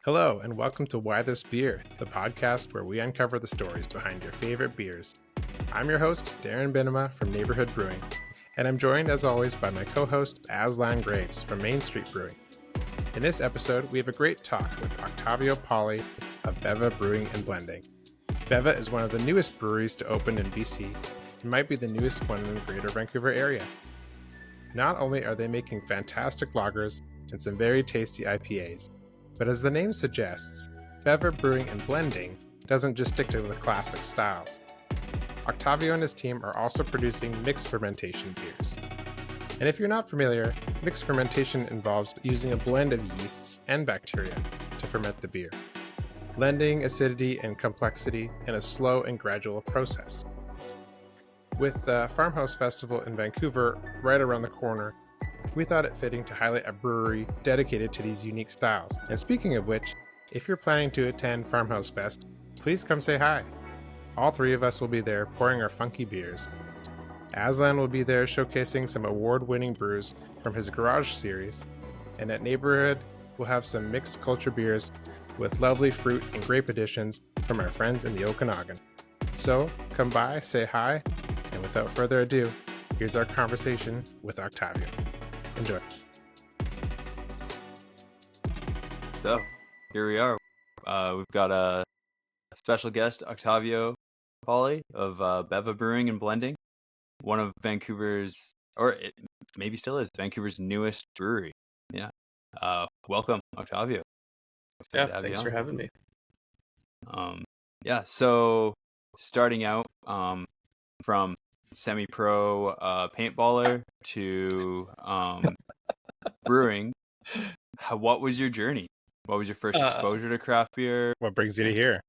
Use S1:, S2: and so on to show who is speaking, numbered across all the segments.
S1: Hello, and welcome to Why This Beer, the podcast where we uncover the stories behind your favorite beers. I'm your host, Darren Binema from Neighborhood Brewing, and I'm joined, as always, by my co-host, Aslan Graves from Main Street Brewing. In this episode, we have a great talk with Octavio Pauley of Beva Brewing and Blending. Beva is one of the newest breweries to open in BC and might be the newest one in the Greater Vancouver area. Not only are they making fantastic lagers and some very tasty IPAs, but as the name suggests, Beva Brewing and Blending doesn't just stick to the classic styles. Octavio and his team are also producing mixed fermentation beers. And if you're not familiar, mixed fermentation involves using a blend of yeasts and bacteria to ferment the beer, blending acidity and complexity in a slow and gradual process. With the Farmhouse Festival in Vancouver right around the corner, we thought it fitting to highlight a brewery dedicated to these unique styles. And speaking of which, if you're planning to attend Farmhouse Fest, please come say hi. All three of us will be there pouring our funky beers. Aslan will be there showcasing some award-winning brews from his Garage series, and at Neighborhood, we'll have some mixed culture beers with lovely fruit and grape additions from our friends in the Okanagan. So, come by, say hi, and without further ado, here's our conversation with Octavio. Enjoy.
S2: So, here we are. We've got a special guest, Octavio Pauley of Beva Brewing and Blending, one of Vancouver's, or it maybe still is, Vancouver's newest brewery. Yeah. Welcome, Octavio.
S3: Thanks for having me.
S2: So starting out from semi-pro paintballer to brewing, what was your journey? What was your first exposure to craft beer?
S1: What brings you to here?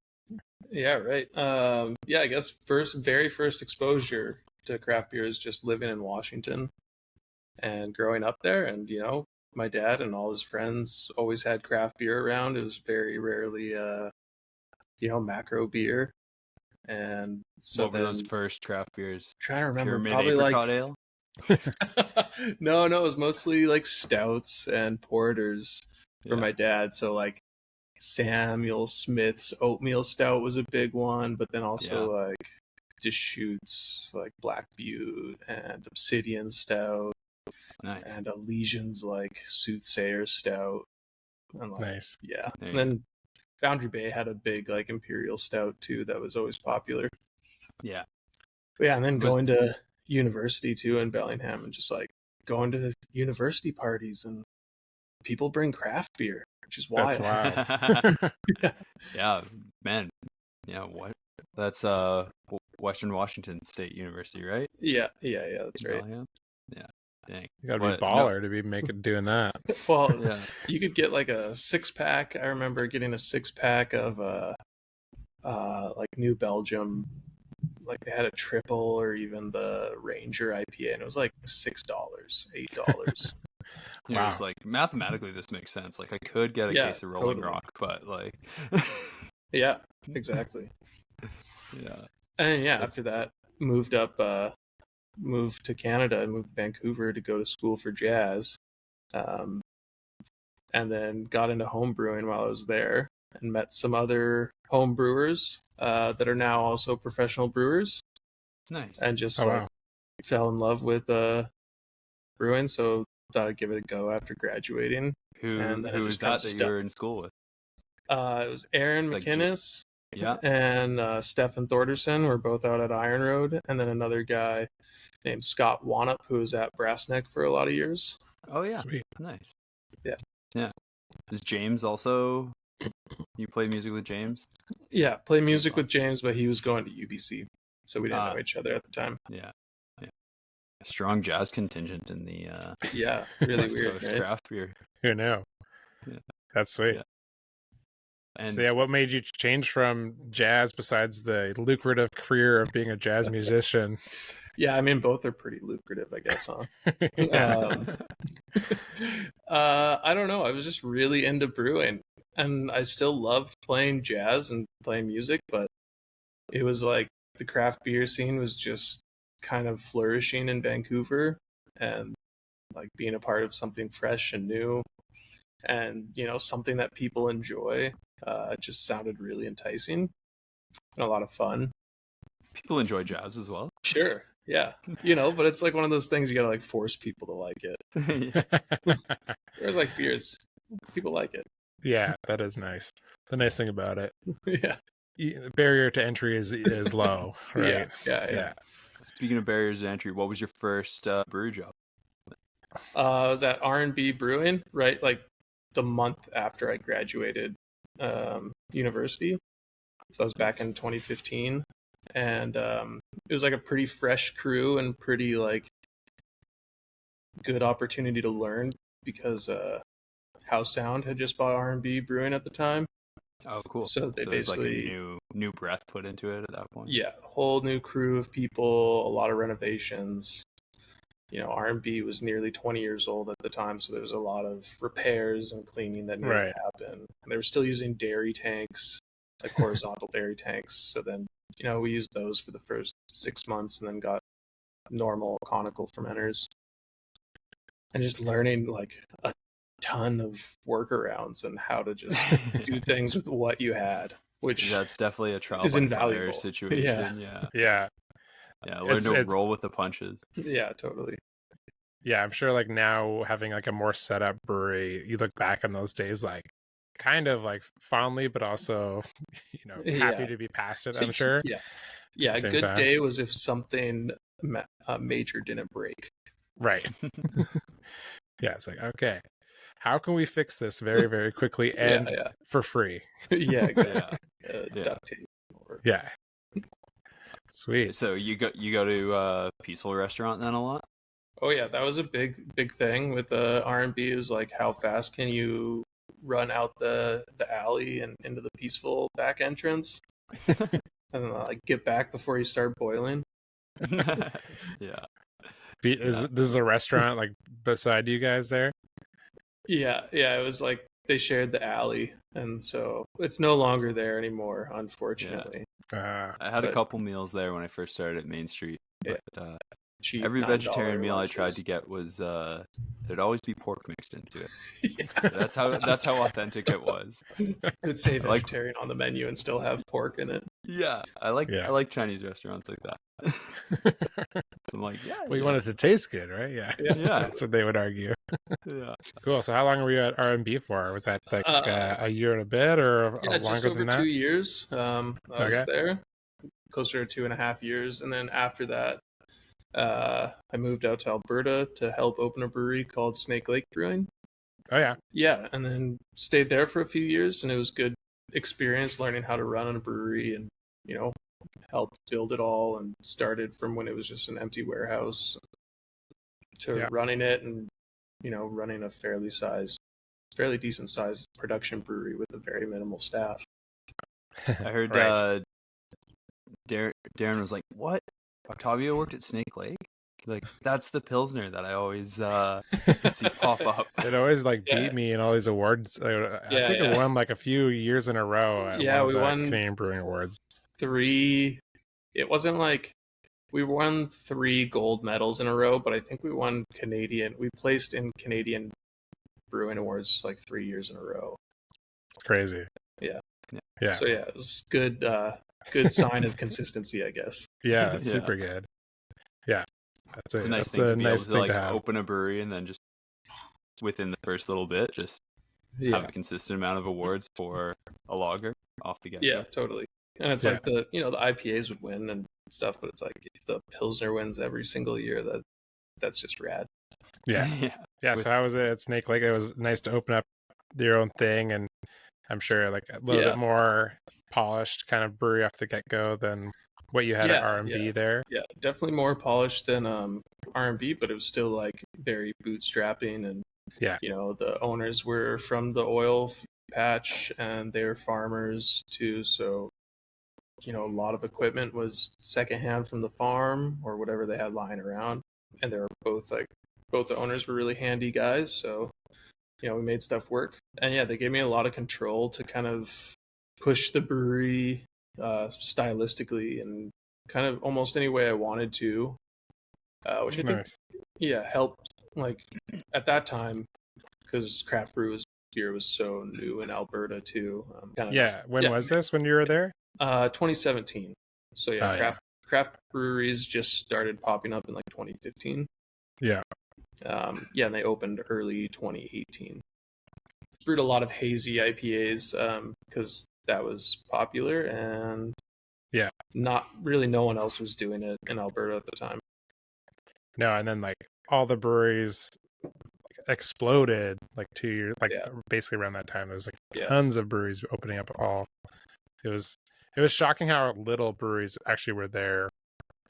S3: Yeah, right. I guess very first exposure to craft beer is just living in Washington and growing up there. And, my dad and all his friends always had craft beer around. It was very rarely, macro beer. And so
S2: what were those first craft beers?
S3: Trying to remember,
S2: Pyramid
S3: probably
S2: apricot
S3: like
S2: ale?
S3: No, it was mostly like stouts and porters for my dad. So like Samuel Smith's oatmeal stout was a big one, but then also like Deschutes, like Black Butte and Obsidian stout.
S2: Nice.
S3: And Elysian's like Soothsayer stout. And like,
S1: nice.
S3: Yeah. And then Boundary Bay had a big like imperial stout too that was always popular.
S2: Yeah.
S3: Yeah, and then going to university too in Bellingham and just like going to university parties and people bring craft beer, which is wild.
S1: That's wild.
S2: Yeah, man. Yeah, what? That's Western Washington State University, right?
S3: Yeah, that's right.
S2: Yeah. Dang.
S1: You gotta be baller to be doing that.
S3: Well, you could get like a 6-pack. I remember getting a 6-pack of like New Belgium. Like they had a triple or even the Ranger IPA, and it was like $6, $8.
S2: It was like, mathematically this makes sense. Like I could get a case of Rolling Rock, but like
S3: yeah, exactly.
S2: Yeah.
S3: And after that moved to Canada and moved to Vancouver to go to school for jazz, and then got into home brewing while I was there and met some other home brewers that are now also professional brewers.
S2: Nice.
S3: And just fell in love with brewing, so thought I'd give it a go after graduating.
S2: Who was that you were in school with?
S3: It was Aaron McInnes and Stefan Thorderson were both out at Iron Road, and then another guy named Scott Wanup who was at Brassneck for a lot of years.
S2: Oh yeah.
S1: Sweet.
S2: Nice.
S3: Yeah.
S2: Is James also, you play music with James?
S3: Yeah, play music with James, but he was going to UBC, so we didn't know each other at the time.
S2: Yeah. A strong jazz contingent in the
S3: really
S2: West
S3: weird,
S2: Coast
S3: right?
S2: craft beer.
S1: Who knew?
S2: Yeah.
S1: That's sweet.
S2: Yeah. And
S1: so what made you change from jazz besides the lucrative career of being a jazz musician?
S3: Yeah, I mean both are pretty lucrative, I guess, huh? I don't know. I was just really into brewing, and I still loved playing jazz and playing music, but it was like the craft beer scene was just kind of flourishing in Vancouver, and like being a part of something fresh and new and something that people enjoy. It just sounded really enticing and a lot of fun.
S2: People enjoy jazz as well.
S3: Sure, yeah, but it's like one of those things you gotta like force people to like it. Whereas like beers, people like it.
S1: Yeah, that is nice. The nice thing about it,
S3: Yeah,
S1: the barrier to entry is low, right?
S3: yeah.
S2: Speaking of barriers to entry, what was your first brewery job?
S3: I was at R&B Brewing, right? Like the month after I graduated university. So that was back in 2015. And it was like a pretty fresh crew and pretty like good opportunity to learn because House Sound had just bought R&B Brewing at the time.
S2: Oh, cool.
S3: So they basically
S2: like a new breath put into it at that point.
S3: Yeah, whole new crew of people, a lot of renovations. R&B was nearly 20 years old at the time, so there was a lot of repairs and cleaning that needed to happen. And they were still using dairy tanks, like horizontal dairy tanks. So then, we used those for the first 6 months and then got normal conical fermenters. And just learning like a ton of workarounds and how to just do things with what you had, which
S2: that's definitely a trial
S3: is
S2: by
S3: invaluable
S2: fire situation.
S1: Yeah.
S2: Learn to roll with the punches.
S3: Yeah, totally.
S1: Yeah, I'm sure like now having like a more set up brewery, you look back on those days like kind of like fondly, but also happy to be past it, I'm sure.
S3: Yeah, a good day was if something major didn't break.
S1: Right. Yeah, it's like, okay, how can we fix this very, very quickly and for free?
S3: Yeah, exactly. Duct tape.
S1: Yeah. Sweet.
S2: So you go to Peaceful Restaurant then a lot?
S3: Oh yeah, that was a big thing with R&B. Is like how fast can you run out the alley and into the Peaceful back entrance, and like get back before you start boiling.
S2: Yeah.
S1: This is a restaurant like beside you guys there?
S3: Yeah. It was like they shared the alley, and so it's no longer there anymore, unfortunately.
S2: I had a couple meals there when I first started at Main Street.
S3: Yeah.
S2: But,
S3: cheap
S2: every vegetarian meal
S3: lunches.
S2: I tried to get was there'd always be pork mixed into it. That's how authentic it was.
S3: Could say vegetarian on the menu and still have pork in it.
S2: Yeah, I like Chinese restaurants like that. I'm like,
S1: well, you want it to taste good, right? Yeah. That's what they would argue.
S2: Yeah.
S1: Cool. So how long were you at R&B for? Was that like a year and a bit or longer
S3: just over
S1: than that?
S3: 2 years. I was there closer to 2.5 years, and then after that I moved out to Alberta to help open a brewery called Snake Lake Brewing.
S1: Oh
S3: yeah, and then stayed there for a few years, and it was good experience learning how to run a brewery and helped build it all, and started from when it was just an empty warehouse to running it, and running a fairly decent sized production brewery with a very minimal staff.
S2: I heard Darren was like, "What? Octavio worked at Snake Lake? Like, that's the Pilsner that I always see pop up."
S1: It always like beat me in all these awards. I think it won like a few years in a row at
S3: we won
S1: Canadian Brewing Awards.
S3: 3. It wasn't like we won 3 gold medals in a row, but I think we won Canadian. We placed in Canadian Brewing Awards like 3 years in a row.
S1: It's crazy.
S3: Yeah.
S1: So
S3: it was good. Good sign of consistency, I guess.
S1: Yeah, that's super good. Yeah,
S2: it's a nice thing to be able to like open a brewery and then just within the first little bit just have a consistent amount of awards for a lager off the get.
S3: Yeah, totally. And it's like the IPAs would win and stuff, but it's like if the Pilsner wins every single year, that's just rad.
S1: Yeah. So how was it at Snake Lake? It was nice to open up your own thing, and I'm sure like a little bit more polished kind of brewery off the get-go than what you had at R&B there.
S3: Yeah, definitely more polished than R&B, but it was still like very bootstrapping, and the owners were from the oil patch and they're farmers too, so a lot of equipment was secondhand from the farm or whatever they had lying around, and they were both the owners were really handy guys, so we made stuff work. And they gave me a lot of control to kind of push the brewery stylistically and kind of almost any way I wanted to, which I think helped like at that time, because craft brew was beer was so new in Alberta too.
S1: When was this? When you were there?
S3: 2017. So yeah,
S1: Oh, yeah.
S3: craft breweries just started popping up in like 2015.
S1: Yeah.
S3: And they opened early 2018. Brewed a lot of hazy IPAs because that was popular, and not really no one else was doing it in Alberta at the time.
S1: No, and then like all the breweries exploded like 2 years, basically around that time. There was like tons of breweries opening up. It was shocking how little breweries actually were there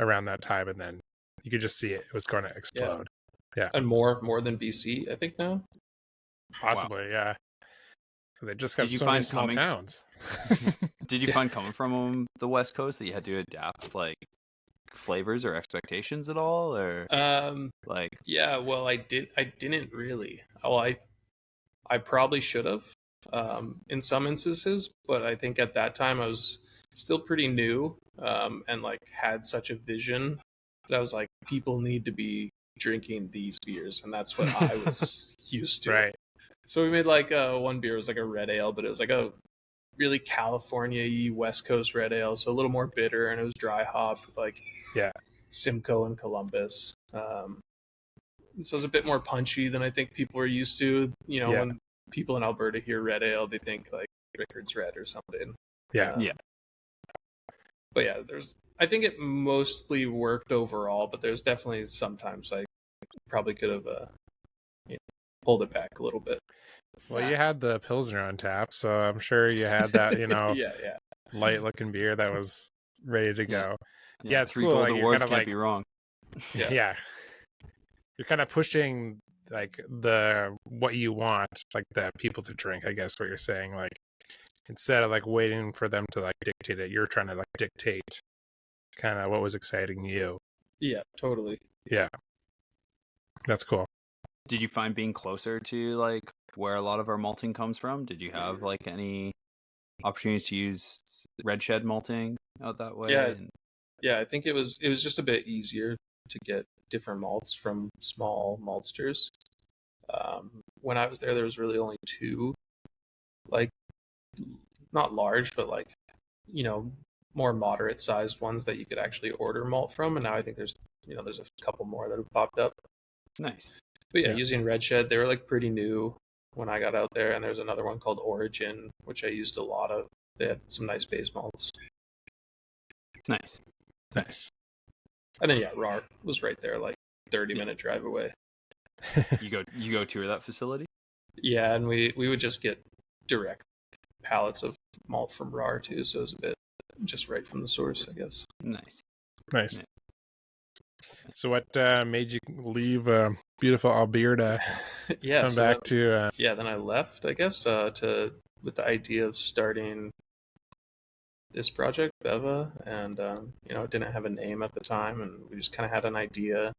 S1: around that time, and then you could just see it was going to explode. Yeah.
S3: And more than BC, I think now.
S1: Possibly, yeah. They just got
S2: Did you
S1: so
S2: find
S1: many small towns.
S2: Did you find coming from the West Coast that you had to adapt like flavors or expectations at all, or
S3: yeah, well, I didn't really. Well, I probably should have in some instances, but I think at that time I was still pretty new and like had such a vision that I was like, people need to be drinking these beers, and that's what I was used to.
S1: Right.
S3: So we made like one beer was like a red ale, but it was like a really California-y West Coast red ale, so a little more bitter, and it was dry hopped with like Simcoe and Columbus. So it was a bit more punchy than I think people are used to. You know, when people in Alberta hear red ale, they think like Rickard's Red or something. But yeah, I think it mostly worked overall, but there's definitely sometimes I probably could have pulled it back a little bit.
S1: Well, you had the Pilsner on tap, so I'm sure you had that, light looking beer that was ready to go. Yeah, it's
S2: 3
S1: cool.
S2: gold
S1: Like,
S2: awards can't be wrong.
S1: Yeah. You're kind of pushing like what you want, like the people to drink, I guess what you're saying. Like, instead of like waiting for them to like dictate it, you're trying to like dictate kind of what was exciting you.
S3: Yeah, totally.
S1: Yeah. That's cool.
S2: Did you find being closer to like where a lot of our malting comes from? Did you have like any opportunities to use red shed malting out that way?
S3: Yeah, I think it was just a bit easier to get different malts from small maltsters. When I was there was really only 2, like not large, but like, more moderate sized ones that you could actually order malt from. And now I think there's a couple more that have popped up.
S2: Nice.
S3: But using Red Shed, they were like pretty new when I got out there. And there's another one called Origin, which I used a lot of. They had some nice base malts.
S2: Nice.
S3: And then RAR was right there, like 30-minute drive away.
S2: You go tour that facility? Yeah,
S3: and we would just get direct pallets of malt from RAR too, so it was a bit just right from the source, I guess.
S2: Nice.
S1: So what made you leave beautiful Alberta come back to
S3: then I left, I guess, with the idea of starting this project, Beva, and it didn't have a name at the time, and we just kind of had an idea,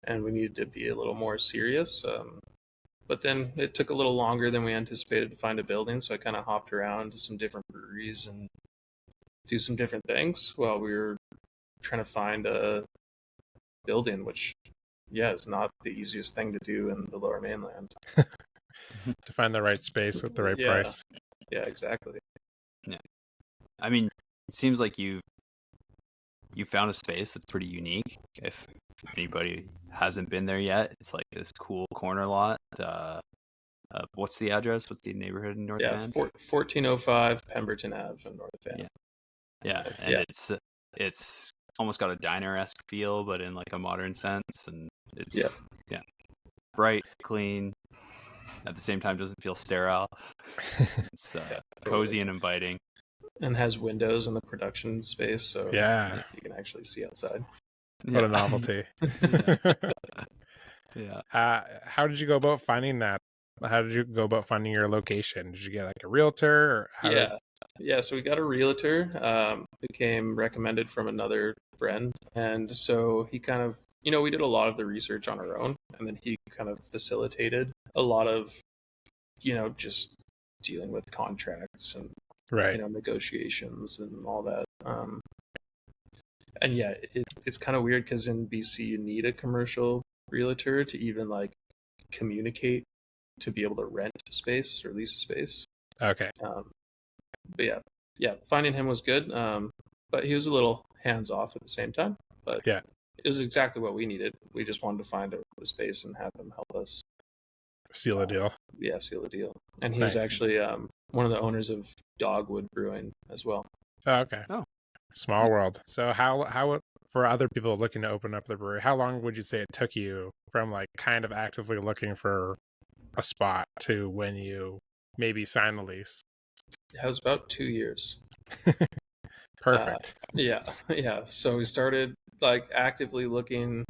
S3: and we needed to be a little more serious. But then it took a little longer than we anticipated to find a building, so I kind of hopped around to some different breweries and do some different things while we were trying to find a building, which is not the easiest thing to do in the Lower Mainland.
S1: To find the right space with the right price.
S3: Yeah, exactly.
S2: Yeah. I mean, it seems like you found a space that's pretty unique. If anybody hasn't been there yet, it's like this cool corner lot. What's the address? What's the neighborhood in North Van?
S3: 1405 Pemberton Ave in North Van.
S2: And it's almost got a diner-esque feel, but in like a modern sense, and it's bright, clean. At the same time, doesn't feel sterile. It's cozy and inviting.
S3: And has windows in the production space, so you can actually see outside.
S1: What a novelty. How did you go about finding that? How did you go about finding your location? Did you get like a realtor? Or
S3: so we got a realtor who came recommended from another friend. And so he kind of, we did a lot of the research on our own, and then he kind of facilitated a lot of, just dealing with contracts and negotiations and all that. And it's kind of weird because in BC you need a commercial realtor to even like communicate to be able to rent a space or lease a space.
S1: Okay.
S3: But yeah, finding him was good. But he was a little hands off at the same time. But
S1: yeah,
S3: it was exactly what we needed. We just wanted to find a space and have him help us
S1: seal the deal.
S3: Yeah, seal the deal. And he
S1: Nice.
S3: was actually one of the owners of Dogwood Brewing as well.
S1: Oh, okay.
S2: Oh.
S1: Small world. So how for other people looking to open up the brewery, how long would you say it took you from like kind of actively looking for a spot to when you maybe sign the lease?
S3: It was about 2 years.
S1: Perfect.
S3: Yeah. So we started like actively looking.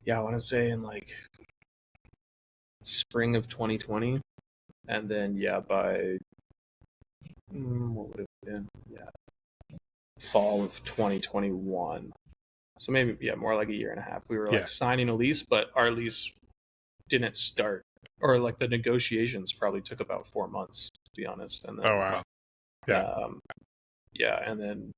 S3: Yeah, I want to say in like spring of 2020, and then by what would it have been? Yeah, fall of 2021. So maybe more like a year and a half. We were like signing a lease, but our lease didn't start, or like the negotiations probably took about 4 months, to be honest. And then,
S1: oh wow.
S3: Yeah, and then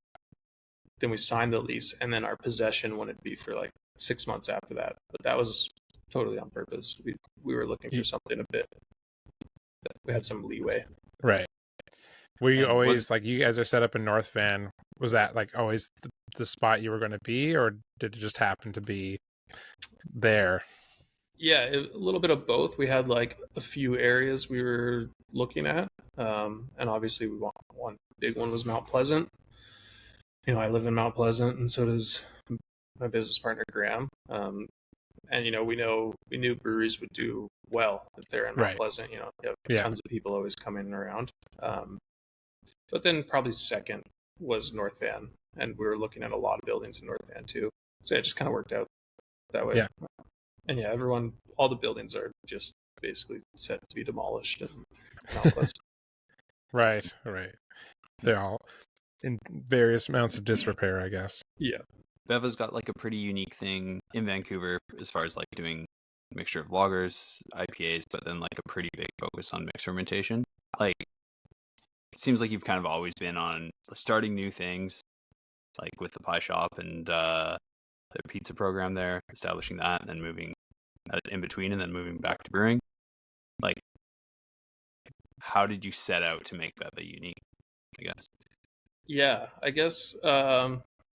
S3: we signed the lease, and then our possession wouldn't be for like 6 months after that. But that was totally on purpose. We were looking for something a bit. We had some leeway.
S1: Right. Were you always like, you guys are set up in North Van? Was that like always the spot you were going to be, or did it just happen to be there?
S3: Yeah, a little bit of both. We had like a few areas we were looking at, and obviously we want one big one was Mount Pleasant. I live in Mount Pleasant, and so does my business partner Graham. And we knew breweries would do well if they're in Mount Pleasant. You have tons of people always coming around. But then probably second was North Van, and we were looking at a lot of buildings in North Van too. So it just kind of worked out that way.
S1: Yeah.
S3: And all the buildings are just basically set to be demolished in Mount Pleasant.
S1: Right. They're all in various amounts of disrepair, I guess.
S3: Yeah.
S2: Beva's got like a pretty unique thing in Vancouver as far as like doing a mixture of lagers, IPAs, but then like a pretty big focus on mixed fermentation. Like, it seems like you've kind of always been on starting new things, like with the pie shop and the pizza program there, establishing that, and then moving in between, and then moving back to brewing. Like, how did you set out to make Beva unique, I guess?
S3: Yeah, I guess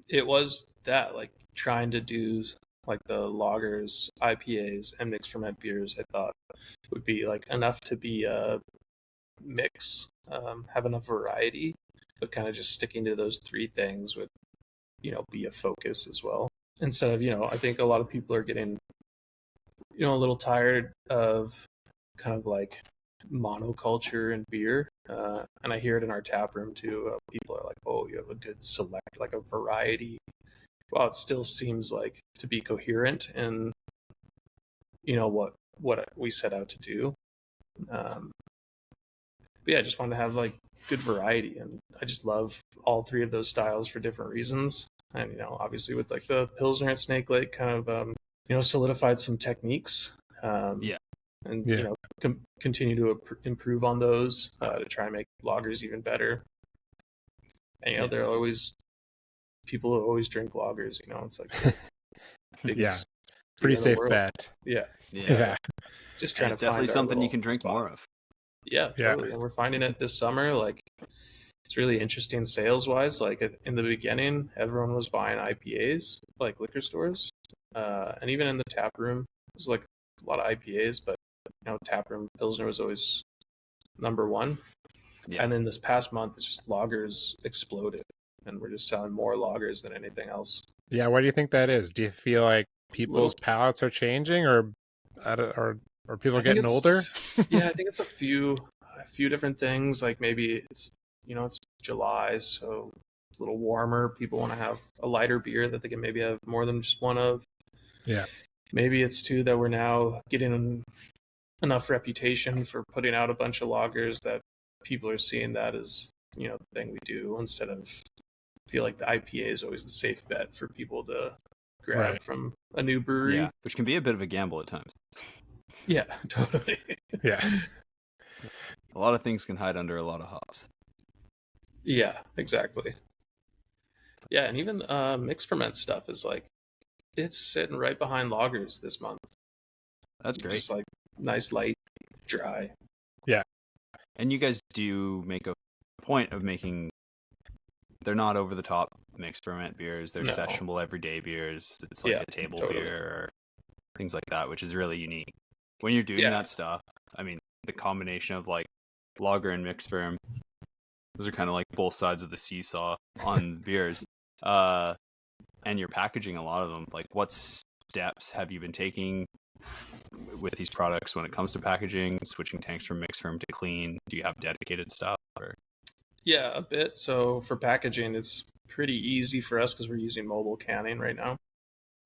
S3: it was that, like, trying to do like the lagers, IPAs, and mixed ferment beers. I thought would be like enough to be a mix, have enough variety, but kind of just sticking to those three things would, be a focus as well. Instead of, I think a lot of people are getting, a little tired of kind of like monoculture in beer. And I hear it in our tap room too. People are like, oh, you have a good select, like a variety. Well, it still seems like to be coherent in, what we set out to do. But yeah, I just wanted to have like good variety, and I just love all three of those styles for different reasons. And obviously with like the Pilsner at Snake Lake, kind of solidified some techniques. And continue to improve on those to try and make lagers even better. And there are always people who always drink lagers. It's like
S1: pretty safe bet.
S3: Yeah. Just trying to
S2: it's definitely
S3: find
S2: something you can drink more of.
S3: Yeah, totally. And we're finding it this summer. Like, it's really interesting sales wise. Like in the beginning, everyone was buying IPAs, like liquor stores, and even in the tap room, it was like a lot of IPAs, but tap room Pilsner was always number one. Yeah. And then this past month, it's just lagers exploded, and we're just selling more lagers than anything else.
S1: Yeah, why do you think that is? Do you feel like people's palates are changing, or people getting older?
S3: Yeah, I think it's a few different things. Like maybe it's it's July, so it's a little warmer. People want to have a lighter beer that they can maybe have more than just one of.
S1: Yeah.
S3: Maybe it's too that we're now getting enough reputation for putting out a bunch of lagers that people are seeing that as the thing we do, instead of feel like the IPA is always the safe bet for people to grab from a new brewery,
S2: which can be a bit of a gamble at times.
S3: Yeah, totally.
S1: Yeah,
S2: a lot of things can hide under a lot of hops.
S3: Yeah, exactly. Yeah, and even mixed ferment stuff is like, it's sitting right behind lagers this month.
S2: That's great.
S3: Just like nice light dry.
S2: And you guys do make a point of making, they're not over the top mixed ferment beers. They're
S3: No.
S2: sessionable everyday beers. It's like
S3: Yeah,
S2: a table
S3: totally.
S2: beer or things like that, which is really unique. When you're doing that stuff, I mean, the combination of like lager and mixed ferm, those are kind of like both sides of the seesaw on beers. And you're packaging a lot of them. Like, what steps have you been taking with these products when it comes to packaging, switching tanks from mixed ferm to clean? Do you have dedicated stuff? Or?
S3: Yeah, a bit. So for packaging, it's pretty easy for us because we're using mobile canning right now.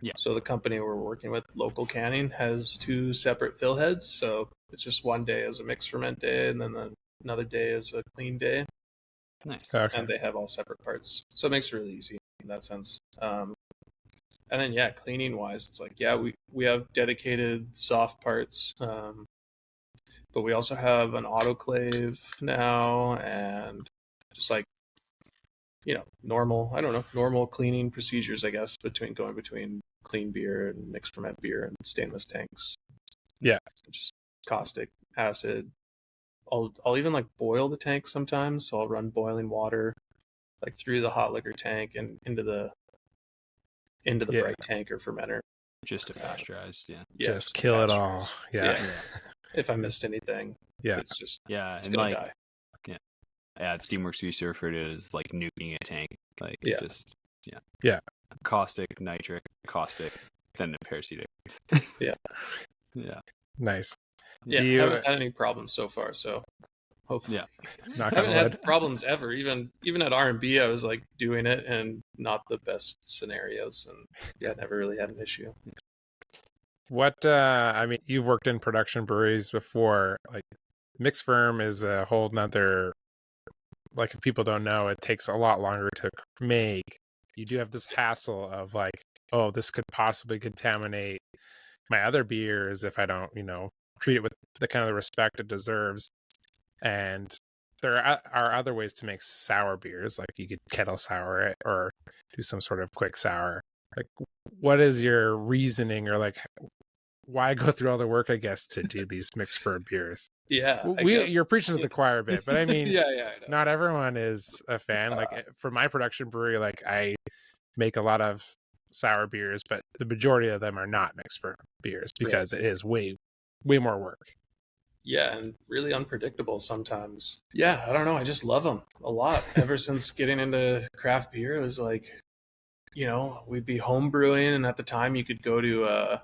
S2: Yeah.
S3: So the company we're working with, Local Canning, has 2 separate fill heads. So it's just one day as a mixed ferment day, and then another day as a clean day.
S2: Nice.
S1: Okay.
S3: And they have all separate parts. So it makes it really easy in that sense. And then, yeah, cleaning wise, it's like, yeah, we have dedicated soft parts. But we also have an autoclave now, and just like, normal cleaning procedures, I guess, going between clean beer and mixed ferment beer and stainless tanks.
S1: Yeah.
S3: Just caustic acid. I'll even like boil the tank sometimes. So I'll run boiling water like through the hot liquor tank and into the bright tank or fermenter.
S2: Just to pasteurize,
S1: Just kill it all. Yeah.
S3: If I missed anything, it's just it's
S2: and
S3: gonna
S2: like
S3: die.
S2: At Steamworks we used to refer to it as like nuking a tank. Like caustic, nitric, caustic, then parasitic.
S3: Yeah.
S1: Nice.
S3: Yeah, I haven't had any problems so far, so hopefully.
S1: Knock
S3: I haven't
S1: on wood.
S3: had problems ever. Even at R&B, I was like doing it and not the best scenarios, and never really had an issue.
S1: What I mean, you've worked in production breweries before. Like, mixed ferm is a whole nother, like, if people don't know, it takes a lot longer to make. You do have this hassle of like, oh, this could possibly contaminate my other beers if I don't, treat it with the kind of the respect it deserves. And there are other ways to make sour beers, like you could kettle sour it or do some sort of quick sour. Like, what is your reasoning, or like, why go through all the work, I guess, to do these mixed ferm beers?
S3: Yeah,
S1: You're preaching to the choir a bit, but I mean,
S3: I know.
S1: Not everyone is a fan. Like, for my production brewery, like, I make a lot of sour beers, but the majority of them are not mixed ferm beers because it is way more work.
S3: Yeah, and really unpredictable sometimes. Yeah, I don't know. I just love them a lot. Ever since getting into craft beer, it was like, we'd be home brewing, and at the time you could go to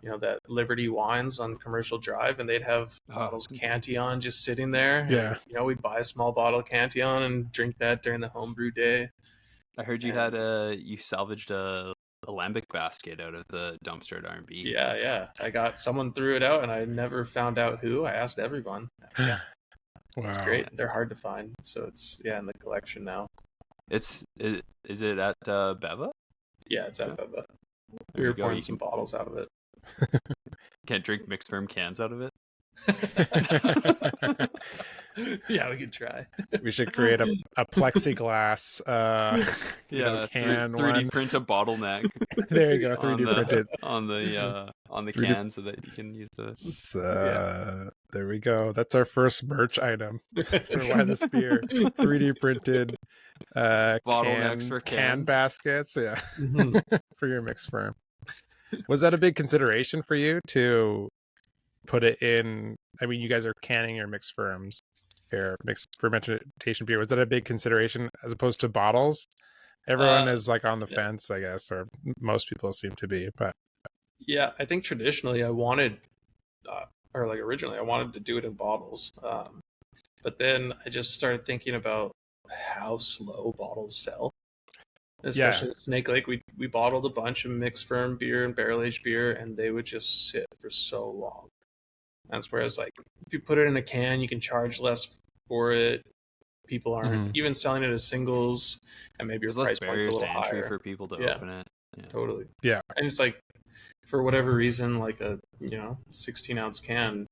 S3: that Liberty Wines on Commercial Drive, and they'd have bottles of Cantillon just sitting there.
S1: Yeah.
S3: And, we'd buy a small bottle of Cantillon and drink that during the homebrew day.
S2: I heard you you salvaged a lambic basket out of the dumpster at R&B.
S3: Yeah. Someone threw it out, and I never found out who. I asked everyone. Yeah.
S1: Wow.
S3: It's great. They're hard to find, so it's in the collection now.
S2: Is it at Beva?
S3: Yeah, it's at Beva. We were pouring some bottles out of it.
S2: Can't drink mixed ferm cans out of it?
S3: Yeah, we could try.
S1: We should create a plexiglass can
S2: 3D print a bottleneck.
S1: There you go, 3D printed
S2: on the can so that you can use it.
S1: There we go. That's our first merch item for Why This Beer. 3D printed
S2: bottlenecks for
S1: can baskets,
S3: Mm-hmm.
S1: for your mixed ferm. Was that a big consideration for you to put it in? I mean, you guys are canning your mixed ferms, your mixed fermentation beer. Was that a big consideration as opposed to bottles? Everyone is like on the fence, I guess, or most people seem to be. But
S3: yeah, I think traditionally I wanted, originally I wanted to do it in bottles. But then I just started thinking about how slow bottles sell. Especially at Snake Lake, we bottled a bunch of mixed ferm beer and barrel aged beer, and they would just sit for so long. That's whereas, like, if you put it in a can, you can charge less for it. People aren't even selling it as singles, and maybe your price point's a little higher
S2: for people to open it.
S3: Yeah, totally.
S1: Yeah,
S3: and it's like, for whatever reason, like a 16-ounce can,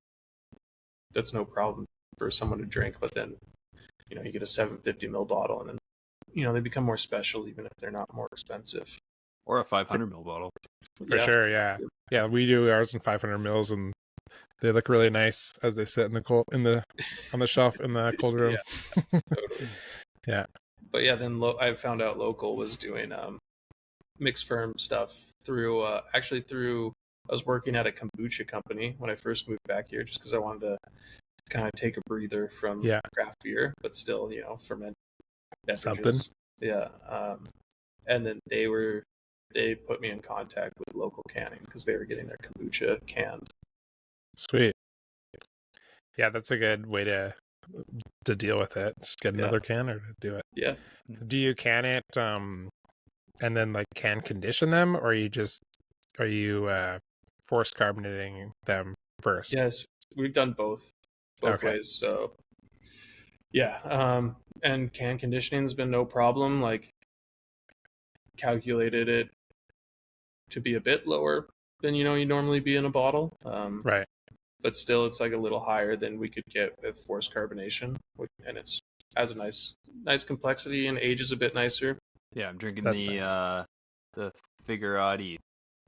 S3: that's no problem for someone to drink. But then, you get a 750 ml bottle, and then they become more special even if they're not more expensive.
S2: Or a 500 ml bottle.
S1: For sure, yeah. We do ours in 500 mils, and They look really nice as they sit in the cold on the shelf in the cold room.
S3: Yeah, totally.
S1: Yeah.
S3: But yeah, then I found out Local was doing mixed ferm stuff through I was working at a kombucha company when I first moved back here, just because I wanted to kind of take a breather from craft beer, but still, ferment beverages.
S1: Something.
S3: Yeah. And then they put me in contact with Local Canning because they were getting their kombucha canned.
S1: Sweet. Yeah, that's a good way to deal with it. Just get another can or do it.
S3: Yeah.
S1: Do you can it and then like can condition them, or are you force carbonating them first?
S3: Yes, we've done both ways. So yeah, and can conditioning has been no problem. Like, calculated it to be a bit lower than you normally be in a bottle.
S1: Right.
S3: But still, it's like a little higher than we could get with forced carbonation, and it's has a nice complexity and ages a bit nicer.
S2: Yeah, I'm drinking
S1: nice.
S2: The Figurati,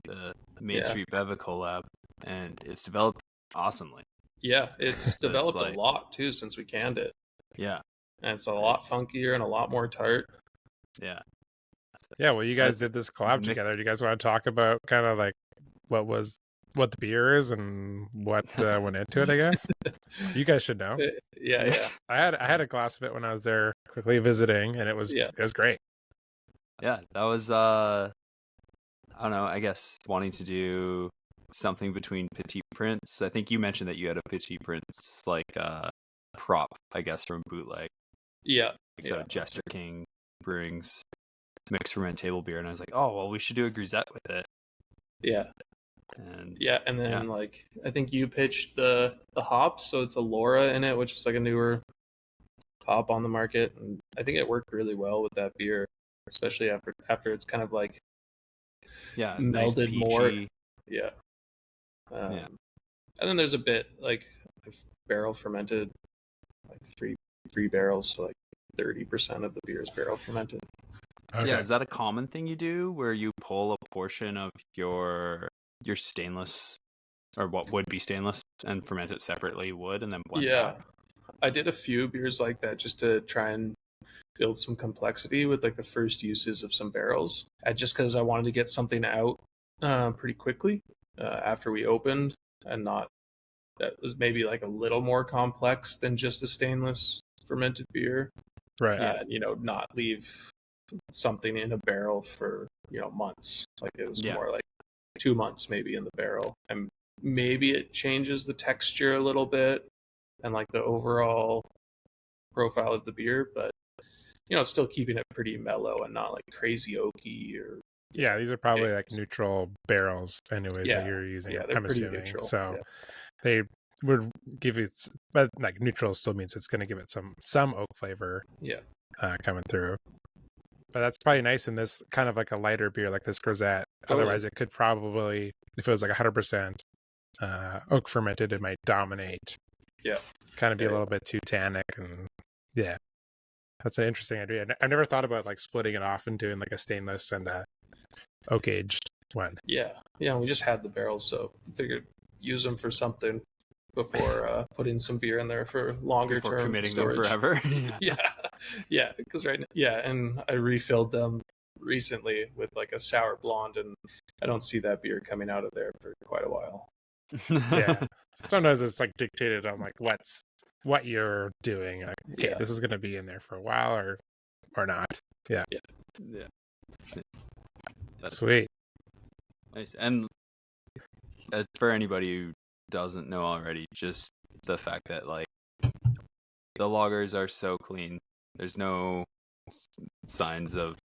S2: the Main Street Beva collab, and it's developed awesomely.
S3: Yeah, it's developed a lot too since we canned it.
S2: Yeah,
S3: and it's a lot funkier and a lot more tart.
S2: Yeah.
S1: Yeah, well, you guys did this collab together. Do you guys want to talk about kind of like what the beer is and what went into it, I guess? You guys should know.
S3: Yeah.
S1: I had a glass of it when I was there quickly visiting, and it was great.
S2: Yeah, that was I don't know, I guess wanting to do something between Petit Prince. I think you mentioned that you had a Petit Prince like prop, I guess, from Bootleg.
S3: Yeah.
S2: So Jester King Brewing's mixed ferment table beer, and I was like, oh well, we should do a grisette with it.
S3: Yeah. And then like I think you pitched the hops, so it's a Laura in it, which is like a newer hop on the market, and I think it worked really well with that beer, especially after it's kind of like melded
S2: nice
S3: more. Yeah. And then there's a bit like barrel fermented, like three barrels, so like 30% of the beer is barrel fermented.
S2: Okay. Yeah, is that a common thing you do where you pull a portion of your stainless, or what would be stainless, and ferment it separately wood and then blend it out?
S3: I did a few beers like that just to try and build some complexity with like the first uses of some barrels, just because I wanted to get something out pretty quickly after we opened, and that was maybe like a little more complex than just a stainless fermented beer,
S1: right?
S3: And not leave something in a barrel for months. Like it was more like 2 months maybe in the barrel, and maybe it changes the texture a little bit and like the overall profile of the beer, but still keeping it pretty mellow and not like crazy oaky or
S1: these are probably like neutral barrels anyways that you're using.
S3: They're
S1: I'm
S3: pretty
S1: assuming
S3: neutral.
S1: So they would give it, but like neutral still means it's going to give it some oak flavor coming through. But that's probably nice in this kind of like a lighter beer like this grisette. Totally. Otherwise, it could probably, if it was like 100% oak fermented, it might dominate.
S3: Yeah.
S1: Kind of be a little bit too tannic. And that's an interesting idea. I never thought about like splitting it off and doing like a stainless and a oak aged one.
S3: Yeah. We just had the barrels, so figured use them for something before putting some beer in there for longer
S2: before
S3: term
S2: committing
S3: storage.
S2: them forever.
S3: Because and I refilled them recently with like a sour blonde, and I don't see that beer coming out of there for quite a while.
S1: Sometimes it's like dictated on like what you're doing. Like, okay, this is going to be in there for a while or not. Yeah. That's sweet.
S2: Nice. And for anybody who doesn't know already, just the fact that like the lagers are so clean, there's no signs of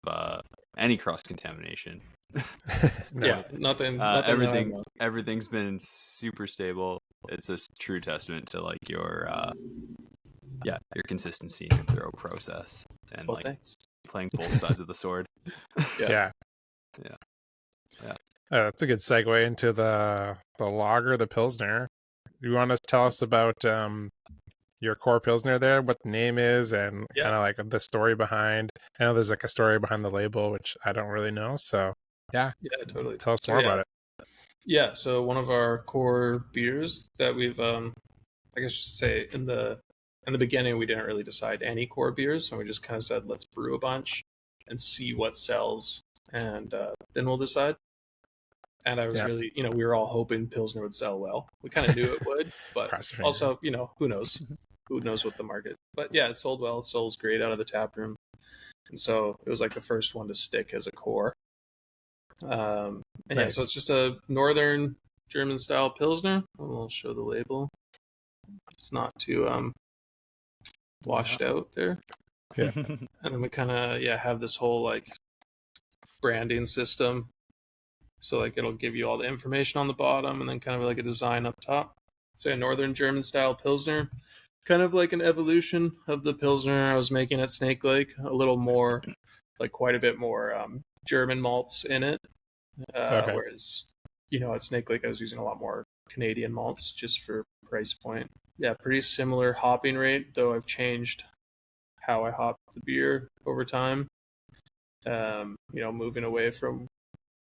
S2: any cross contamination.
S3: Nothing.
S2: Everything's been super stable. It's a true testament to like your consistency in your thorough process and playing both sides of the sword.
S1: That's a good segue into the lager, the Pilsner. You want to tell us about your core Pilsner there, what the name is, and kind of like the story behind. I know there's like a story behind the label, which I don't really know. So, totally. Tell us more about it.
S3: Yeah, so one of our core beers that we've, I guess, say in the beginning, we didn't really decide any core beers, so we just kind of said let's brew a bunch and see what sells, and then we'll decide. And I was really, we were all hoping Pilsner would sell well. We kind of knew it would, but also, who knows? Who knows what the market? But yeah, it sold well. It sells great out of the tap room, and so it was like the first one to stick as a core. And yeah, so it's just a northern German style Pilsner. I'll show the label. It's not too washed out there.
S1: Yeah.
S3: And then we kind of have this whole like branding system. So like it'll give you all the information on the bottom and then kind of like a design up top. So a northern German style Pilsner, kind of like an evolution of the Pilsner I was making at Snake Lake, a little more, like quite a bit more German malts in it. Whereas, at Snake Lake I was using a lot more Canadian malts just for price point. Yeah, pretty similar hopping rate, though I've changed how I hop the beer over time. Moving away from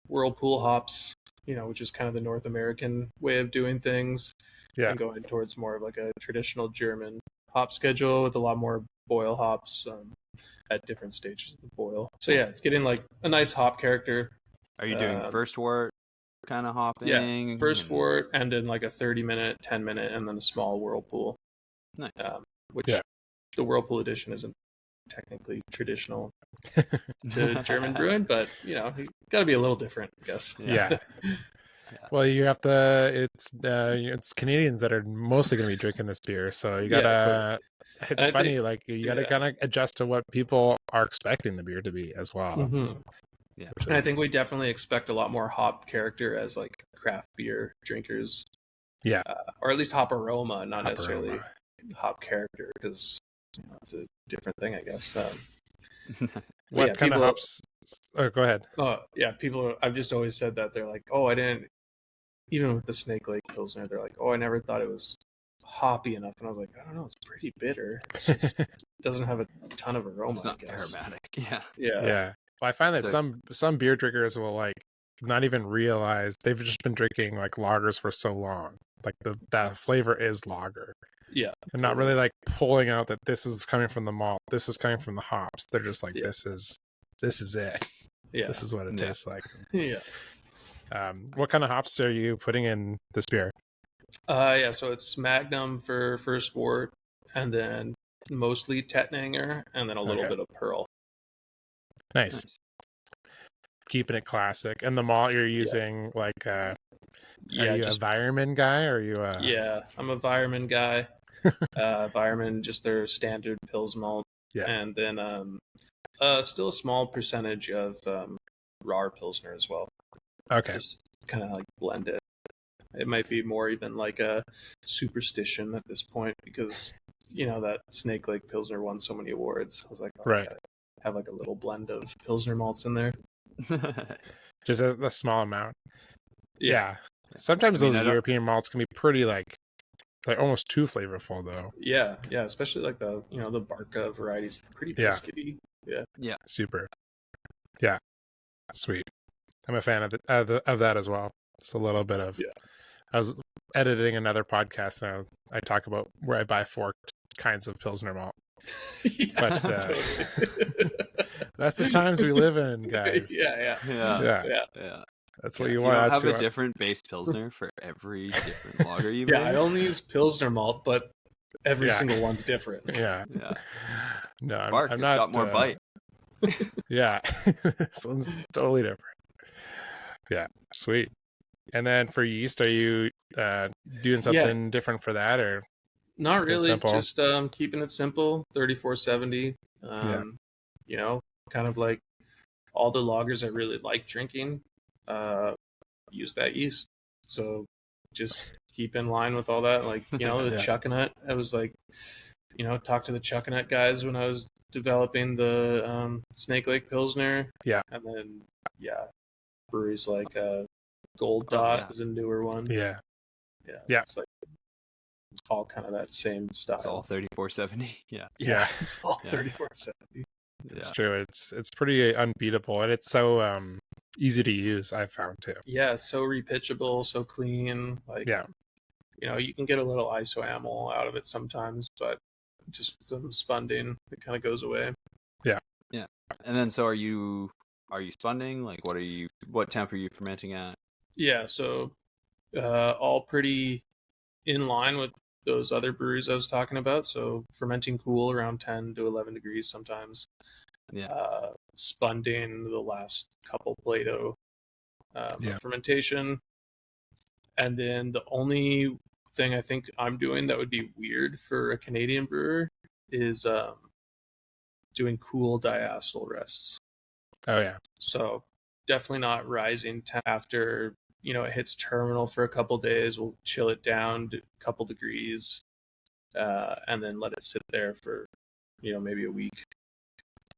S3: Whirlpool hops, which is kind of the North American way of doing things. Yeah. And going towards more of like a traditional German hop schedule with a lot more boil hops at different stages of the boil. So yeah, it's getting like a nice hop character.
S2: Are you doing first wort kind of hopping?
S3: Yeah, first wort and then like a 30-minute, 10-minute, and then a small Whirlpool.
S2: Nice.
S3: Which the Whirlpool edition isn't technically traditional to German brewing, but you got to be a little different, I guess.
S1: Yeah. Well, you have to. It's Canadians that are mostly going to be drinking this beer, so you gotta. It's funny, like you gotta kind of adjust to what people are expecting the beer to be as well.
S3: Mm-hmm. Yeah, and I think we definitely expect a lot more hop character as like craft beer drinkers.
S1: Yeah,
S3: or at least hop aroma, not necessarily hop character, because it's a different thing, I guess.
S1: What kind of hops? Oh, go ahead.
S3: People. I've just always said that they're like, oh, I didn't. Even with the Snake Lake Pilsner, they're like, oh, I never thought it was hoppy enough, and I was like, I don't know, it's pretty bitter. It doesn't have a ton of aroma.
S2: It's not aromatic.
S1: Yeah. Well, I find that some beer drinkers will like not even realize they've just been drinking like lagers for so long. Like that flavor is lager.
S3: Yeah.
S1: They're not really like pulling out that this is coming from the malt, this is coming from the hops. They're just like, this is it. Yeah. This is what it tastes like.
S3: Yeah.
S1: What kind of hops are you putting in this beer?
S3: So it's Magnum for first wort, and then mostly Tettnanger, and then a little bit of Pearl.
S1: Nice. Keeping it classic. And the malt you're using, like, are you a Weirmann guy, or are you a...
S3: Yeah, I'm a Weirmann guy. Weirmann, just their standard Pils malt.
S1: Yeah.
S3: And then still a small percentage of raw Pilsner as well.
S1: Okay.
S3: Just kind of like blend it. It might be more even like a superstition at this point, because, that Snake Lake Pilsner won so many awards. I was like,
S1: right.
S3: Have like a little blend of Pilsner malts in there.
S1: Just a small amount. Yeah. Sometimes those European malts can be pretty like almost too flavorful though.
S3: Yeah, especially like the the Barca varieties, pretty biscuity.
S2: Yeah.
S1: Super. Yeah. Sweet. I'm a fan of that as well. It's a little bit of. Yeah. I was editing another podcast and I talk about where I buy 4 kinds of Pilsner malt. But that's the times we live in, guys.
S3: Yeah.
S1: That's what you want.
S2: You don't have a different base Pilsner for every different lager you make.
S3: I only use Pilsner malt, but every single one's different.
S1: Yeah. No,
S2: I'm not. Got more bite.
S1: Yeah, this one's totally different. Yeah, sweet. And then for yeast, are you doing something different for that, or
S3: not really? Just keeping it simple. 3470. Kind of like all the lagers I really like drinking. Use that yeast. So just keep in line with all that. Like the Chuckanut. I was like, talk to the Chuckanut guys when I was developing the Snake Lake Pilsner.
S1: Yeah,
S3: and then breweries like Gold Dot is a newer one.
S1: Yeah.
S3: It's like all kind of that same style.
S2: It's all 3470.
S1: Yeah.
S3: It's all 3470.
S1: It's true. It's pretty unbeatable, and it's so easy to use, I've found too.
S3: Yeah, so repitchable, so clean. Like,
S1: Yeah.
S3: you can get a little isoamyl out of it sometimes, but just some spunding, it kind of goes away.
S2: Yeah. And then, so are you spunding? Like, what temp are you fermenting at?
S3: Yeah, so all pretty in line with those other breweries I was talking about. So fermenting cool around 10 to 11 degrees sometimes.
S2: Yeah.
S3: Spunding the last couple Plato of fermentation. And then the only thing I think I'm doing that would be weird for a Canadian brewer is doing cool diacetyl rests.
S1: Oh yeah.
S3: So definitely not rising after it hits terminal for a couple days. We'll chill it down to a couple degrees, and then let it sit there for maybe a week.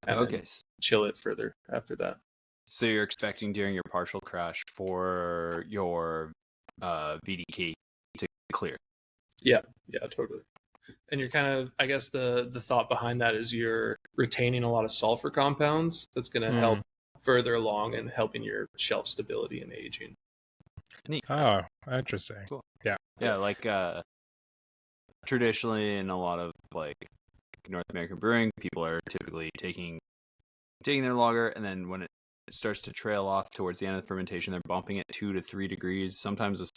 S3: And then chill it further after that.
S2: So you're expecting during your partial crash for your VDK to clear?
S3: Yeah, totally. And you're kind of, I guess the thought behind that is you're retaining a lot of sulfur compounds. That's going to help further along and helping your shelf stability and aging.
S2: Neat.
S1: Oh, interesting.
S2: Cool.
S1: Yeah.
S2: Yeah, like traditionally in a lot of like North American brewing, people are typically taking their lager, and then when it starts to trail off towards the end of the fermentation, they're bumping it 2 to 3 degrees. Sometimes it's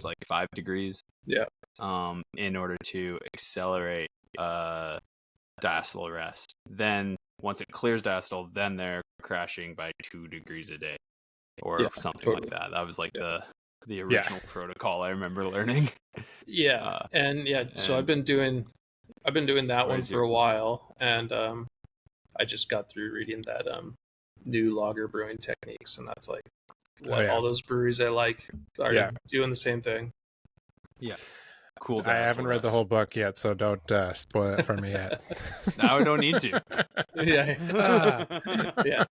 S2: like 5 degrees.
S3: Yeah.
S2: In order to accelerate diacetyl rest. Then once it clears diacetyl, then they're crashing by 2 degrees a day, or something like that. That was like the original protocol I remember learning.
S3: Yeah, so I've been doing that one for a while, and I just got through reading that new lager brewing techniques, and that's like what all those breweries I like are doing the same thing.
S2: Yeah. Cool.
S1: I haven't read the whole book yet, so don't spoil it for me yet.
S2: Now I don't need to.
S3: Yeah.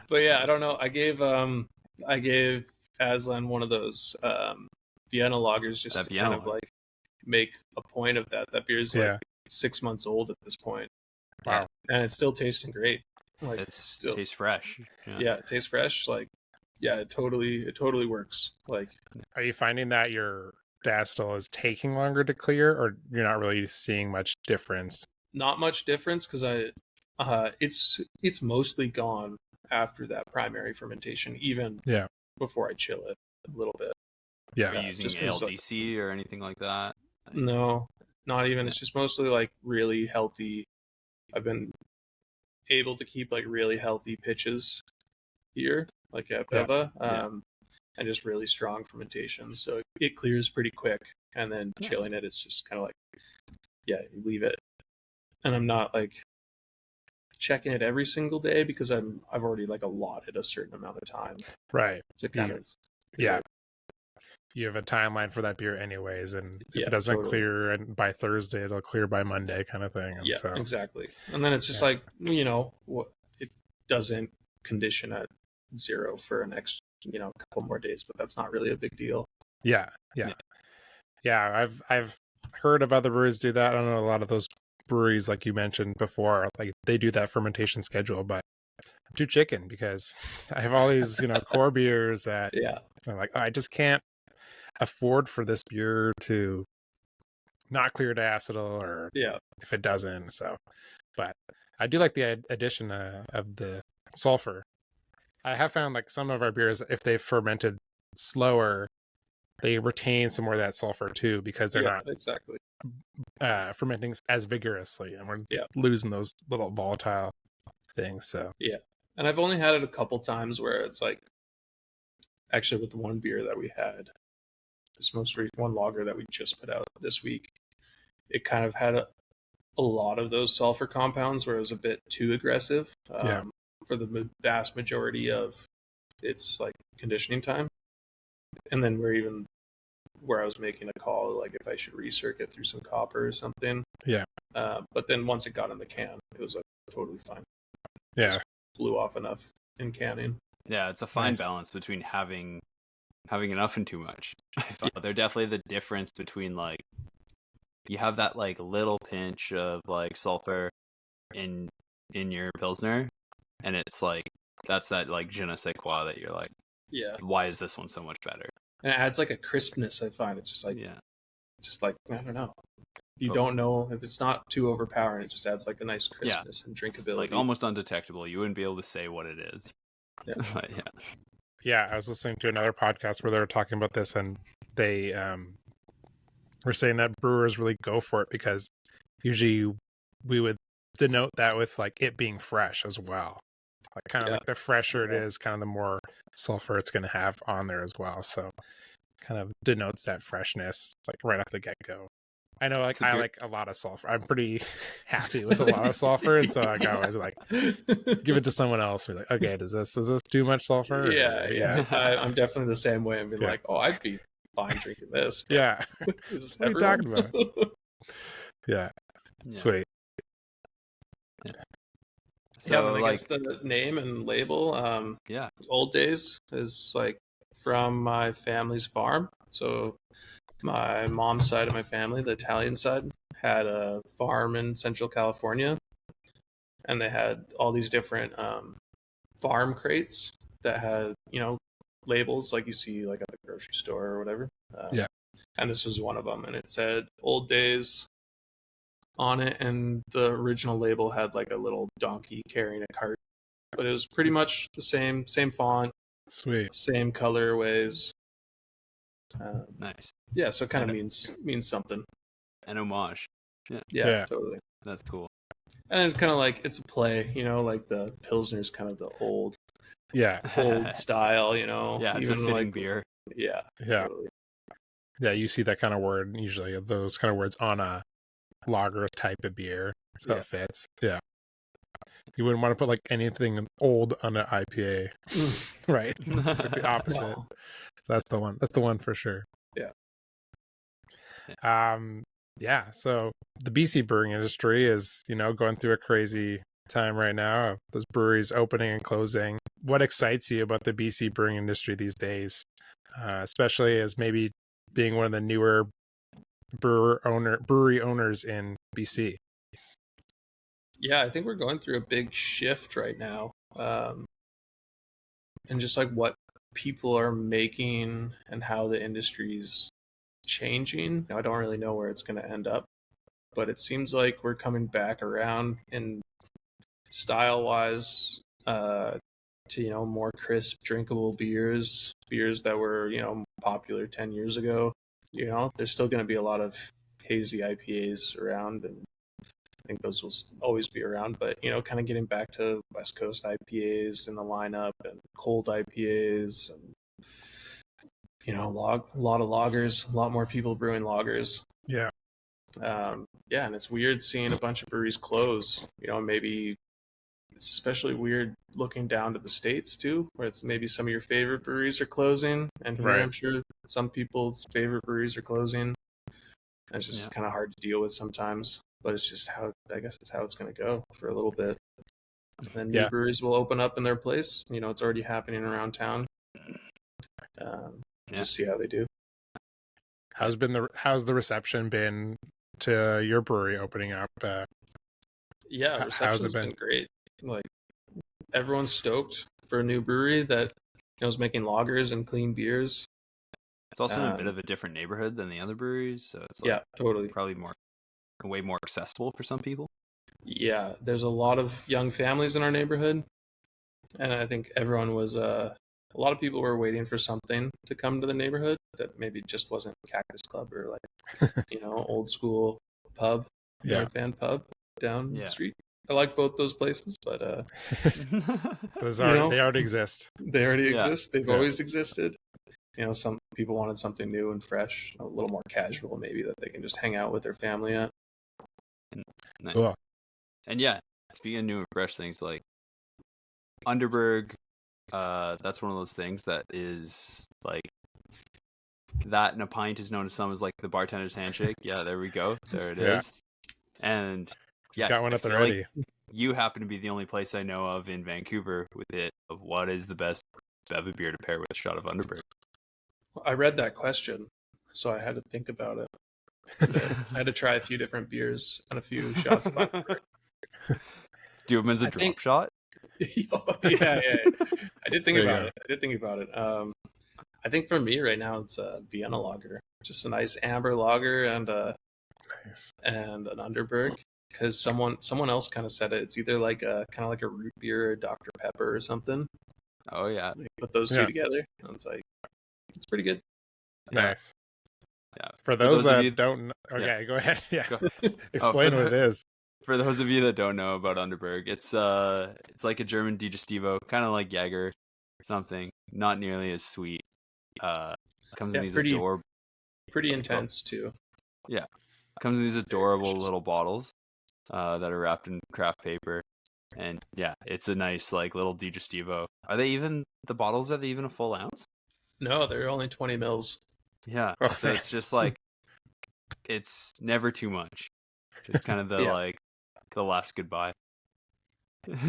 S3: But yeah, I don't know. I gave Aslan one of those Vienna lagers just to kind of like make a point of that. That beer's like 6 months old at this point.
S1: Wow.
S3: And it's still tasting great. Like
S2: it tastes fresh.
S3: Yeah, it tastes fresh. Like, yeah, it totally works. Like,
S1: are you finding that your diacetyl is taking longer to clear, or you're not really seeing much difference?
S3: Not much difference, because it's mostly gone after that primary fermentation, even before I chill it a little bit.
S2: Yeah. Are you using ALDC or anything like that?
S3: No, not even. It's just mostly like really healthy. I've been able to keep like really healthy pitches here, like at Beva, and just really strong fermentation. So it clears pretty quick, and then chilling it, it's just kind of like, you leave it. And I'm not like checking it every single day, because I've already like allotted a certain amount of time.
S1: Right.
S3: To kind of.
S1: Yeah. You have a timeline for that beer anyways, and if it doesn't clear by Thursday, it'll clear by Monday, kind of thing. And so,
S3: exactly. And then it's just like, it doesn't condition at 0 for an next, couple more days, but that's not really a big deal.
S1: Yeah. I've heard of other breweries do that. I don't know, a lot of those breweries, like you mentioned before, like they do that fermentation schedule, but I'm too chicken, because I have all these, core beers that I'm like, I just can't afford for this beer to not clear diacetyl, or if it doesn't. So, but I do like the addition of the sulfur. I have found like some of our beers, if they've fermented slower, they retain some more of that sulfur too, because they're not
S3: exactly
S1: fermenting as vigorously, and we're losing those little volatile things. So
S3: and I've only had it a couple times where it's like, actually with the one beer that we had, this most recent one lager that we just put out this week, it kind of had a lot of those sulfur compounds where it was a bit too aggressive for the vast majority of its like conditioning time. And then where I was making a call, like if I should recircuit through some copper or something. But then once it got in the can, it was like totally fine. Just blew off enough in canning.
S2: Yeah, it's a fine balance between having enough and too much. They're definitely the difference between like, you have that like little pinch of like sulfur in your Pilsner, and it's like that's that like je ne sais quoi that you're like,
S3: Yeah.
S2: why is this one so much better?
S3: And it adds like a crispness, I find. It's just like,
S2: Yeah.
S3: I don't know. You don't know if it's not too overpowering. It just adds like a nice crispness and drinkability.
S2: It's like almost undetectable. You wouldn't be able to say what it is.
S3: Yeah.
S2: But
S1: Yeah, I was listening to another podcast where they were talking about this, and they were saying that brewers really go for it because usually we would denote that with like it being fresh as well. Like kind of like the fresher it is, kind of the more sulfur it's going to have on there as well. So kind of denotes that freshness like right off the get-go. I know like I like a lot of sulfur. I'm pretty happy with a lot of sulfur, and so like, I always like give it to someone else. We're like, okay, is this too much sulfur?
S3: Yeah. I'm definitely the same way. I've been like, oh, I'd be fine drinking this.
S1: Yeah.
S3: Is this
S1: what are you talking about? Yeah. Sweet.
S3: Yeah. So I guess the name and label, Old Days is like from my family's farm. So my mom's side of my family, the Italian side, had a farm in Central California, and they had all these different farm crates that had, labels like you see like at the grocery store or whatever. And this was one of them, and it said Old Days on it, and the original label had like a little donkey carrying a cart, but it was pretty much the same font,
S1: sweet,
S3: same colorways.
S2: Nice.
S3: Yeah, so it kind of means something.
S2: An homage.
S3: Yeah, totally.
S2: That's cool.
S3: And it's kind of like it's a play, like the Pilsner's kind of the old style,
S2: Yeah, it's a fitting beer.
S3: Yeah.
S1: Totally. Yeah, you see that kind of word usually, those kind of words on a lager type of beer, so it fits. Yeah. You wouldn't want to put like anything old on an IPA, right? It's like the opposite. No. So that's the one. That's the one for sure.
S3: Yeah.
S1: Yeah. So the BC brewing industry is, going through a crazy time right now. Those breweries opening and closing. What excites you about the BC brewing industry these days, especially as maybe being one of the newer brewery owners in BC?
S3: Yeah, I think we're going through a big shift right now, and just like what people are making and how the industry's changing. I don't really know where it's going to end up, but it seems like we're coming back around in style-wise to more crisp, drinkable beers that were popular 10 years ago. There's still going to be a lot of hazy IPAs around, and I think those will always be around, but kind of getting back to West Coast IPAs in the lineup and cold IPAs, and a lot of lagers, a lot more people brewing lagers.
S1: Yeah.
S3: And it's weird seeing a bunch of breweries close. Maybe it's especially weird looking down to the States too, where it's maybe some of your favorite breweries are closing, and here I'm sure some people's favorite breweries are closing. And it's just kind of hard to deal with sometimes. But it's just I guess it's how it's going to go for a little bit. And then new breweries will open up in their place. It's already happening around town. Just see how they do.
S1: How's the reception been to your brewery opening up?
S3: Reception's been great. Like everyone's stoked for a new brewery that is making lagers and clean beers.
S2: It's also in a bit of a different neighborhood than the other breweries, so it's
S3: totally
S2: probably way more accessible for some people.
S3: Yeah, there's a lot of young families in our neighborhood, and I think everyone was a lot of people were waiting for something to come to the neighborhood that maybe just wasn't Cactus Club or like old school pub, North Van pub down the street. I like both those places, but
S1: those they already exist.
S3: They already exist. They've always existed. Some people wanted something new and fresh, a little more casual, maybe that they can just hang out with their family at.
S2: Nice. Cool. And speaking of new and fresh things, like Underberg, that's one of those things that is like that, and a pint is known to some as like the bartender's handshake. Yeah, there we go. There it is. And
S1: he's got one at the ready.
S2: Like you happen to be the only place I know of in Vancouver with it of what is the best Beva beer to pair with a shot of Underberg.
S3: I read that question, so I had to think about it. I had to try a few different beers and a few shots of Underberg.
S2: Do them as a drop shot?
S3: Yeah. I did think
S1: There you
S3: about
S1: go.
S3: it. I did think about it. I think for me right now it's a Vienna lager, just a nice amber lager and
S1: Nice.
S3: an Underberg. Because someone else kind of said it. It's either like a kind of like a root beer or Dr Pepper or something.
S2: Oh yeah,
S3: You put those two
S1: Yeah.
S3: together, and it's like it's pretty good.
S1: Nice.
S2: yeah.
S1: For those
S2: of
S1: that
S2: you,
S1: don't know, okay,
S2: yeah.
S1: go ahead. Yeah.
S2: Go-
S1: Explain
S2: for
S1: what it is.
S2: For those of you that don't know about Underberg, it's like a German digestivo, kind of like Jaeger, something. Not nearly as sweet. Comes in these
S3: Pretty
S2: adorable.
S3: intense too.
S2: Yeah, comes in these adorable
S3: delicious.
S2: little bottles that are wrapped in craft paper, and yeah, it's a nice like little digestivo. Are they even the bottles? Are they even a full ounce?
S3: No, they're only 20 mils.
S2: Yeah,
S1: Oh,
S2: so it's just like it's never too much. It's kind of the
S3: Yeah.
S2: like the last goodbye.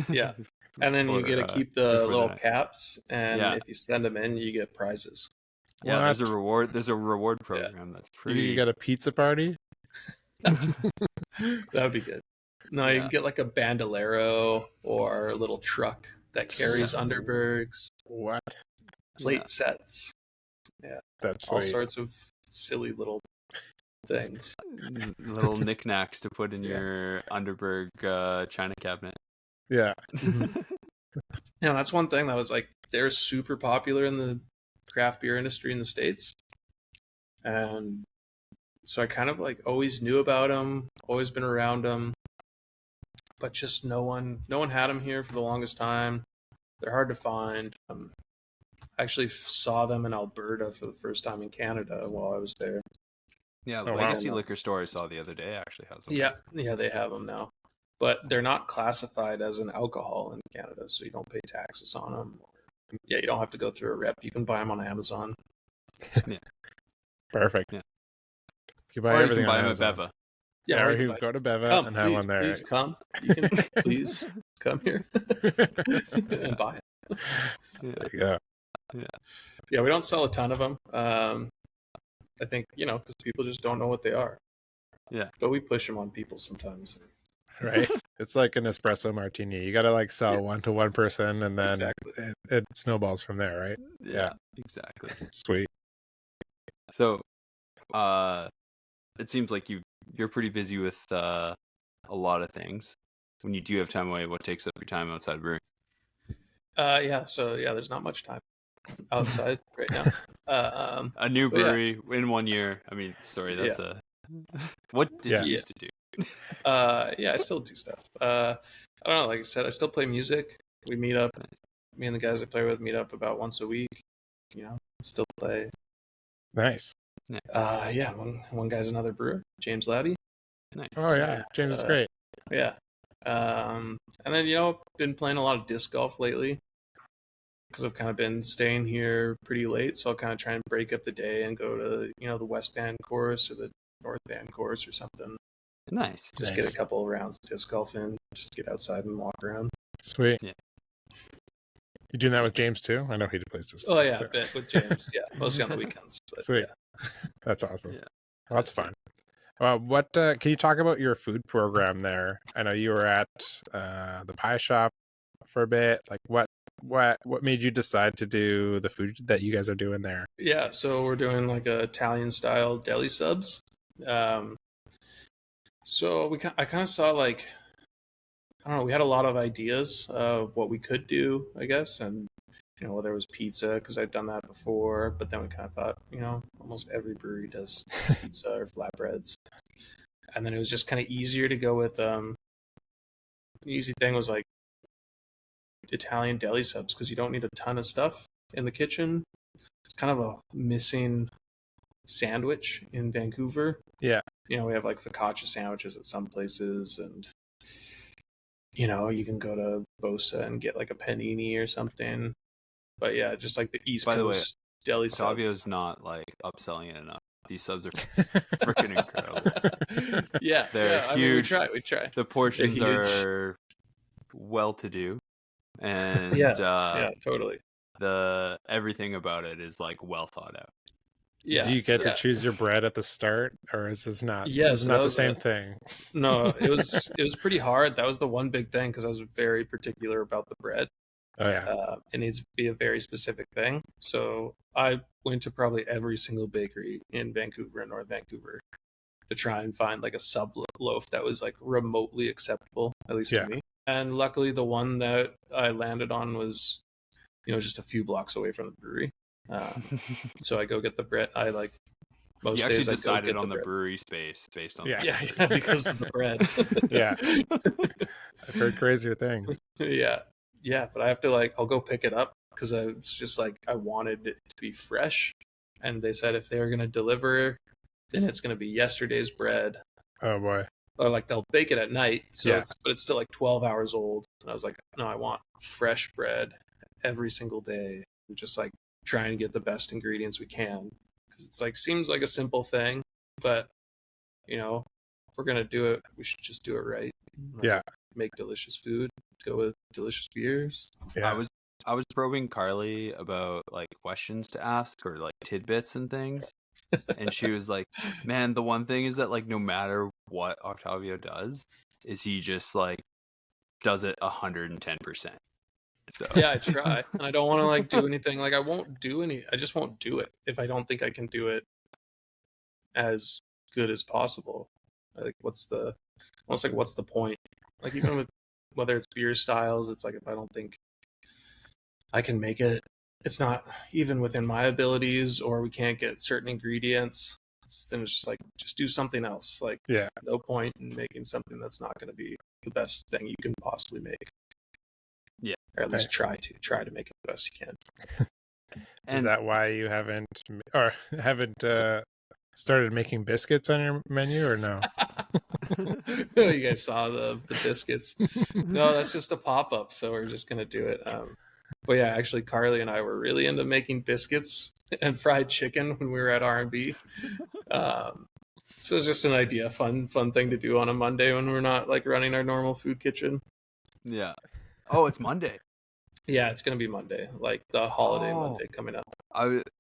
S3: Yeah. And then you get to keep the
S2: before
S3: little
S2: night.
S3: caps, and
S2: Yeah.
S3: if you send them in, you get prizes.
S2: Yeah, there's a
S1: What?
S2: reward. There's a reward program that's pretty.
S1: You got a pizza party?
S3: That would be good. No, you
S2: Yeah.
S3: can get like a bandolero or a little truck that carries Underbergs,
S1: What?
S3: plate sets,
S1: That's
S3: all
S1: sweet.
S3: sorts of silly little things.
S2: Little knickknacks to put in
S3: Yeah.
S2: your Underberg china cabinet.
S1: Yeah.
S3: Yeah, that's one thing that was like they're super popular in the craft beer industry in the States, and so I kind of like always knew about them, always been around them, but just no one had them here for the longest time. They're hard to find. I actually saw them in Alberta for the first time in Canada while I was there.
S2: Yeah,
S1: Oh, wow.
S2: Legacy Liquor Store I saw the other day actually has them.
S3: Yeah, they have them now, but they're not classified as an alcohol in Canada, so you don't pay taxes on them. Yeah, you don't have to go through a rep. You can buy them on Amazon.
S1: Perfect.
S2: Yeah.
S1: You buy
S2: Or you
S1: everything
S2: can buy
S1: on
S2: them at
S1: Amazon.
S2: Beva.
S1: Yeah, or
S3: you
S1: you
S3: can buy-
S1: go to Beva
S3: come,
S1: and have
S3: please,
S1: one there.
S3: please come. You can please come here and buy it.
S1: There you go.
S3: Yeah, we don't sell a ton of them. I think because people just don't know what they are.
S2: Yeah.
S3: But we push them on people sometimes.
S1: Right? It's like an espresso martini. You got to like sell
S3: Yeah.
S1: one to one person, and then
S3: Exactly.
S1: it snowballs from there, right?
S2: Yeah, exactly.
S1: Sweet.
S2: So, it seems like you're pretty busy with a lot of things. When you do have time away, what takes up your time outside brewing?
S3: So there's not much time outside right now.
S2: A new
S3: But yeah.
S2: brewery in 1 year. I mean, sorry, that's a. What did
S1: Yeah.
S2: you used to do?
S3: I still do stuff. I don't know. Like I said, I still play music. We meet up.
S2: Nice.
S3: Me and the guys I play with meet up about once a week. Still play.
S1: Nice.
S3: One guy's another brewer, James Laddie.
S2: Nice.
S1: Oh yeah, James is great.
S3: Yeah. And then been playing a lot of disc golf lately because I've kind of been staying here pretty late, so I'll kind of try and break up the day and go to the West Van course or the North Van course or something.
S2: Nice.
S3: Just
S1: Nice.
S3: get a couple of rounds of disc golf in, just get outside and walk around.
S1: Sweet.
S2: Yeah.
S1: You doing that with James too? I know he plays this.
S3: Oh yeah, a bit with James. Yeah, mostly on the weekends. But,
S1: Sweet.
S3: yeah.
S1: That's awesome.
S2: Yeah.
S1: Well, that's fun. What can you talk about your food program there? I know you were at the pie shop for a bit. Like what made you decide to do the food that you guys are doing there?
S3: Yeah, so we're doing like a Italian style deli subs. So I kind of saw like, I don't know, we had a lot of ideas of what we could do, I guess, and whether it was pizza because I'd done that before, but then we kind of thought, almost every brewery does pizza or flatbreads, and then it was just kind of easier to go with. The easy thing was like Italian deli subs because you don't need a ton of stuff in the kitchen. It's kind of a missing sandwich in Vancouver.
S1: Yeah.
S3: We have like focaccia sandwiches at some places, and you can go to Bosa and get like a panini or something. But yeah, just like the East
S2: By the way,
S3: Coast deli sub.
S2: Octavio's not like upselling it enough. These subs are freaking incredible.
S3: Yeah,
S2: They're
S3: I mean,
S2: huge.
S3: we try.
S2: The portions
S3: huge.
S2: are well to do, and
S3: Yeah, totally.
S2: the everything about it is like well thought out.
S3: Yeah.
S1: Do you get to
S3: Yeah.
S1: choose your bread at the start, or is this not?
S3: Yeah,
S1: Is
S3: so
S1: not
S3: that
S1: the
S3: was
S1: same thing?
S3: no, it was pretty hard. That was the one big thing because I was very particular about the bread.
S1: Oh yeah.
S3: It needs to be a very specific thing. So I went to probably every single bakery in Vancouver and North Vancouver to try and find like a sub loaf that was like remotely acceptable, at least
S1: Yeah.
S3: to me. And luckily, the one that I landed on was, just a few blocks away from the brewery. So I go get the bread. I like most
S2: You actually
S3: days I go
S2: decided
S3: get
S2: on
S3: the
S2: the
S3: bread.
S2: brewery space based on
S1: Yeah.
S2: that.
S3: Yeah, because of the bread.
S1: Yeah. I've heard crazier things.
S3: Yeah, yeah, but I have to I'll go pick it up because I was just like I wanted it to be fresh, and they said if they're gonna deliver, then it's gonna be yesterday's bread,
S1: Oh boy.
S3: or like they'll bake it at night, so
S1: Yeah.
S3: it's still like 12 hours old. And I was like, no, I want fresh bread every single day. We're just like trying to get the best ingredients we can because it's like seems like a simple thing, but if we're gonna do it, we should just do it right.
S1: Yeah.
S3: Make delicious food, go with delicious beers.
S1: Yeah.
S2: I was probing Carly about like questions to ask or like tidbits and things. And she was like, man, the one thing is that like no matter what Octavio does, is he just like does it 110%. So
S3: Yeah, I try. And I don't want to like do anything. Like I just won't do it if I don't think I can do it as good as possible. Like what's the point? Like even with whether it's beer styles, it's like if I don't think I can make it, it's not even within my abilities, or we can't get certain ingredients, then it's just like just do something else. Like
S1: Yeah.
S3: no point in making something that's not going to be the best thing you can possibly make.
S2: Yeah.
S3: Or at least
S1: Okay.
S3: try to make it the best you can.
S1: Is
S2: and
S1: that why you haven't started making biscuits on your menu, or no?
S3: You guys saw the biscuits. No, that's just a pop-up, so we're just gonna do it. But yeah, actually Carly and I were really into making biscuits and fried chicken when we were at R&B. So it's just an idea, fun thing to do on a Monday when we're not like running our normal food kitchen.
S2: yeah. Oh, it's Monday.
S3: Yeah, it's gonna be Monday, like the holiday
S2: Oh.
S3: Monday coming up.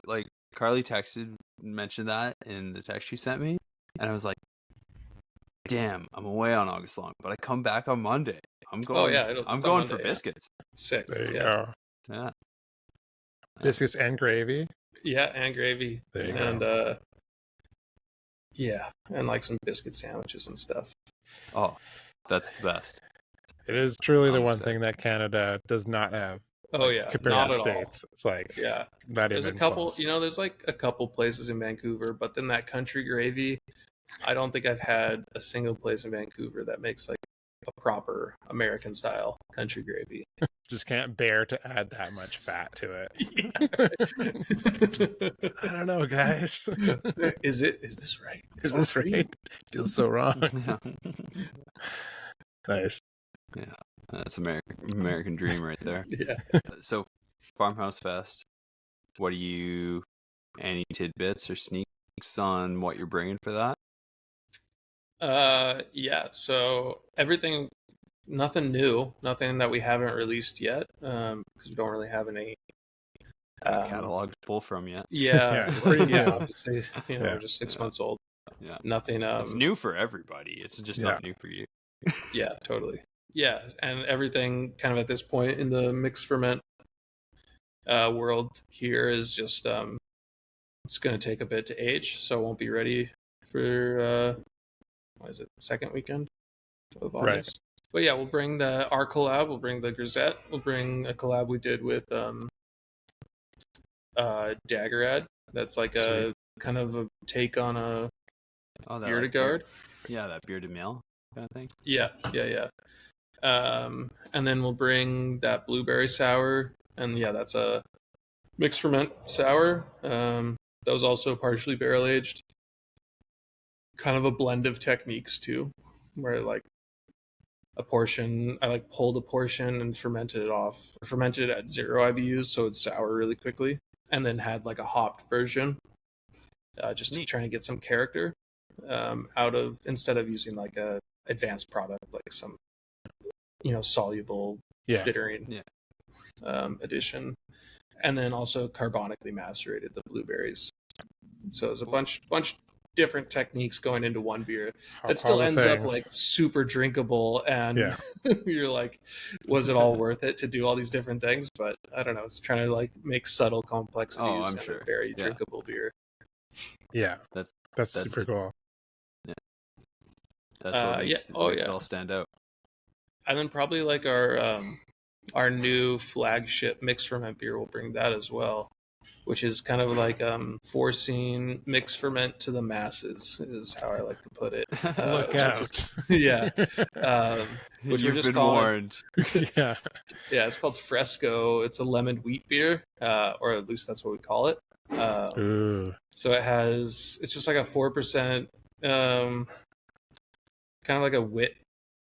S2: Like Carly mentioned that in the text she sent me, and I was like, damn, I'm away on August long, but I come back on Monday. I'm going.
S3: Oh yeah,
S2: I'm
S3: it's on
S2: going
S3: Monday,
S2: for
S3: yeah.
S2: biscuits.
S3: Sick.
S1: There you
S3: Yeah.
S1: go.
S2: Yeah.
S1: Biscuits and gravy.
S3: Yeah, and gravy.
S1: There you
S3: and
S1: go.
S3: yeah, and like some biscuit sandwiches and stuff.
S2: Oh, that's the best.
S1: It is truly the one
S2: 100%.
S1: thing that Canada does not have.
S3: Oh yeah,
S1: compared
S3: not
S1: to
S3: at
S1: States. It's like
S3: all. Yeah,
S1: not
S3: there's a
S1: even
S3: couple.
S1: close.
S3: There's like a couple places in Vancouver, but then that country gravy, I don't think I've had a single place in Vancouver that makes like a proper American style country gravy.
S1: Just can't bear to add that much fat to it. I don't know, guys.
S3: Is this right?
S1: Is this right? Feels so wrong.
S2: Yeah.
S1: Nice.
S2: Yeah, that's American dream right there.
S3: Yeah.
S2: So, Farmhouse Fest. What do you? Any tidbits or sneaks on what you're bringing for that?
S3: Yeah. So everything, nothing new, nothing that we haven't released yet, because we don't really have any
S2: Catalog to pull from yet.
S3: Yeah,
S1: Yeah, pretty new.
S3: obviously, we're just 6 months old.
S2: Yeah,
S3: Nothing.
S2: it's new for everybody. It's just not new for you.
S3: Yeah, totally. Yeah, and everything kind of at this point in the mixed ferment world here is just it's going to take a bit to age, so it won't be ready for what is it, second weekend of August.
S1: Right.
S3: But yeah, we'll bring our collab. We'll bring the Grisette. We'll bring a collab we did with Daggerad. That's like a kind of a take on a beer to guard.
S2: Yeah, that beer to mill kind of thing.
S3: Yeah. And then we'll bring that blueberry sour, and yeah, that's a mixed ferment sour. That was also partially barrel aged. Kind of a blend of techniques too, where like a portion, I like pulled a portion and fermented it at 0 IBUs, so it's sour really quickly, and then had like a hopped version, just to try and get some character out of, instead of using like a advanced product like some soluble bittering addition. And then also carbonically macerated the blueberries So there's a bunch different techniques going into one beer. It
S1: All
S3: still
S1: the
S3: ends up
S1: things.
S3: like super drinkable, and
S1: Yeah.
S3: you're like, was it all worth it to do all these different things? But I don't know. It's trying to like make subtle complexities
S2: Oh, I'm
S3: in
S2: sure.
S3: a very
S2: Yeah.
S3: drinkable beer.
S1: Yeah.
S2: That's
S1: super
S2: the-
S1: cool.
S2: That's what
S3: Yeah.
S2: makes,
S3: Oh,
S2: makes it
S3: yeah.
S2: all stand out.
S3: And then probably like our new flagship mixed ferment beer will bring that as well, which is kind of like forcing mixed ferment to the masses is how I like to put it.
S1: Look
S3: Which is
S1: out.
S3: just, yeah. Which we're
S2: You've
S3: just
S2: been
S3: calling,
S2: warned.
S1: Yeah.
S3: yeah, it's called Fresco. It's a lemon wheat beer, or at least that's what we call it.
S1: Ooh.
S3: So it's just like a 4%, kind of like a wit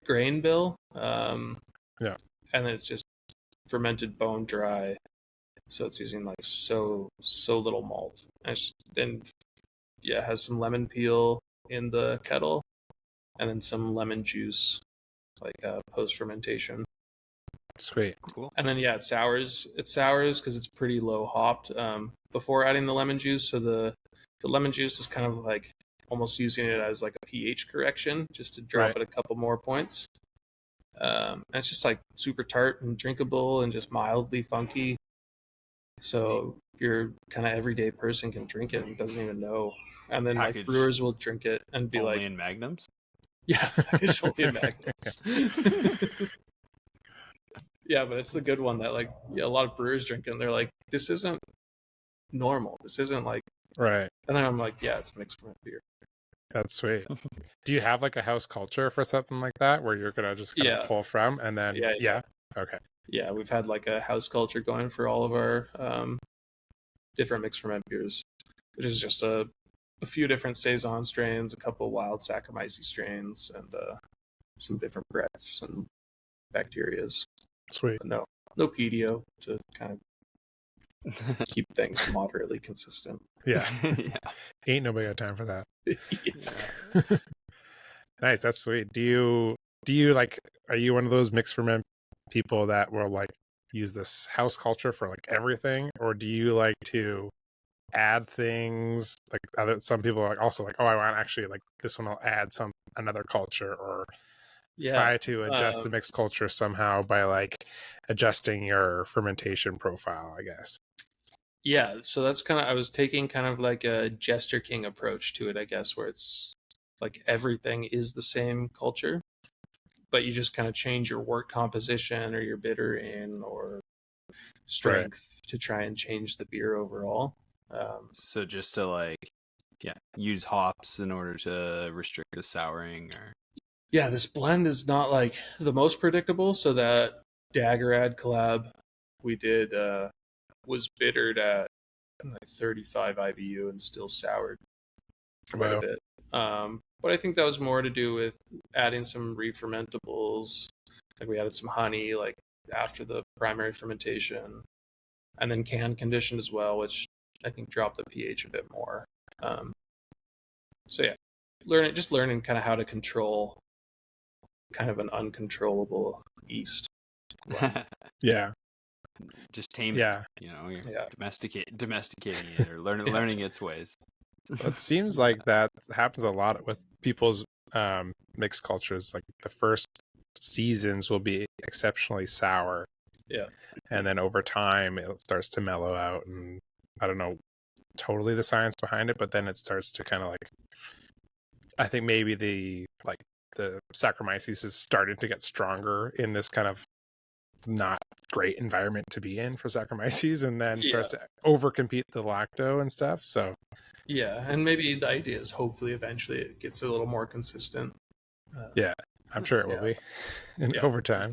S3: grain bill.
S1: Yeah.
S3: And then it's just fermented bone dry. So it's using like so little malt. Then yeah, it has some lemon peel in the kettle, and then some lemon juice, like post fermentation.
S1: Sweet.
S2: Cool.
S3: And then yeah, it sours. It sours because it's pretty low hopped before adding the lemon juice. So the lemon juice is kind of like almost using it as like a pH correction, just to drop it a couple more points. And it's just like super tart and drinkable and just mildly funky. So your kind of everyday person can drink it and doesn't even know. And then like
S2: Packaged
S3: brewers will drink it and be
S2: only
S3: like,
S2: in magnums.
S3: yeah, it's only in magnums. Yeah, but it's the good one that like a lot of brewers drink it and they're like, this isn't normal. This isn't like,
S1: Right.
S3: and then I'm like, yeah, it's mixed ferment beer.
S1: That's sweet. Do you have like a house culture for something like that where you're gonna just kind of pull from and then
S3: Yeah.
S1: Okay.
S3: Yeah, we've had like a house culture going for all of our different mixed ferment beers, which is just a few different saison strains, a couple wild Saccharomyces strains, and some different Brett's and bacterias.
S1: Sweet.
S3: But no pedio to kind of keep things moderately consistent.
S1: Yeah.
S2: Yeah.
S1: Ain't nobody got time for that.
S3: Yeah.
S1: Nice. That's sweet. Do you like, are you one of those mixed ferment people that will like use this house culture for like everything, or do you like to add things like some people are like also like, oh, I want actually like this one will add another culture, or try to adjust the mixed culture somehow by like adjusting your fermentation profile, I guess.
S3: Yeah, so that's kind of, I was taking kind of like a Jester King approach to it, I guess, where it's like everything is the same culture, but you just kind of change your wort composition or your bitter in or strength to try and change the beer overall.
S2: So just to like, use hops in order to restrict the souring, or
S3: yeah, this blend is not like the most predictable. So that Daggerad collab we did was bittered at like 35 IBU and still soured quite a bit. But I think that was more to do with adding some re-fermentables. Like we added some honey like after the primary fermentation, and then can conditioned as well, which I think dropped the pH a bit more. So yeah, learning kind of how to control kind of an uncontrollable yeast.
S1: Yeah.
S2: just tame
S1: Yeah.
S2: it. You know, you're domesticating it or learning its ways.
S1: It seems like that happens a lot with people's mixed cultures. Like the first seasons will be exceptionally sour.
S3: Yeah.
S1: And then over time it starts to mellow out, and I don't know totally the science behind it, but then it starts to kind of like, I think maybe the Saccharomyces is starting to get stronger in this kind of not great environment to be in for Saccharomyces, and then starts to overcompete the lacto and stuff. So
S3: yeah, and maybe the idea is hopefully eventually it gets a little more consistent.
S1: Yeah, I'm sure it will be over time.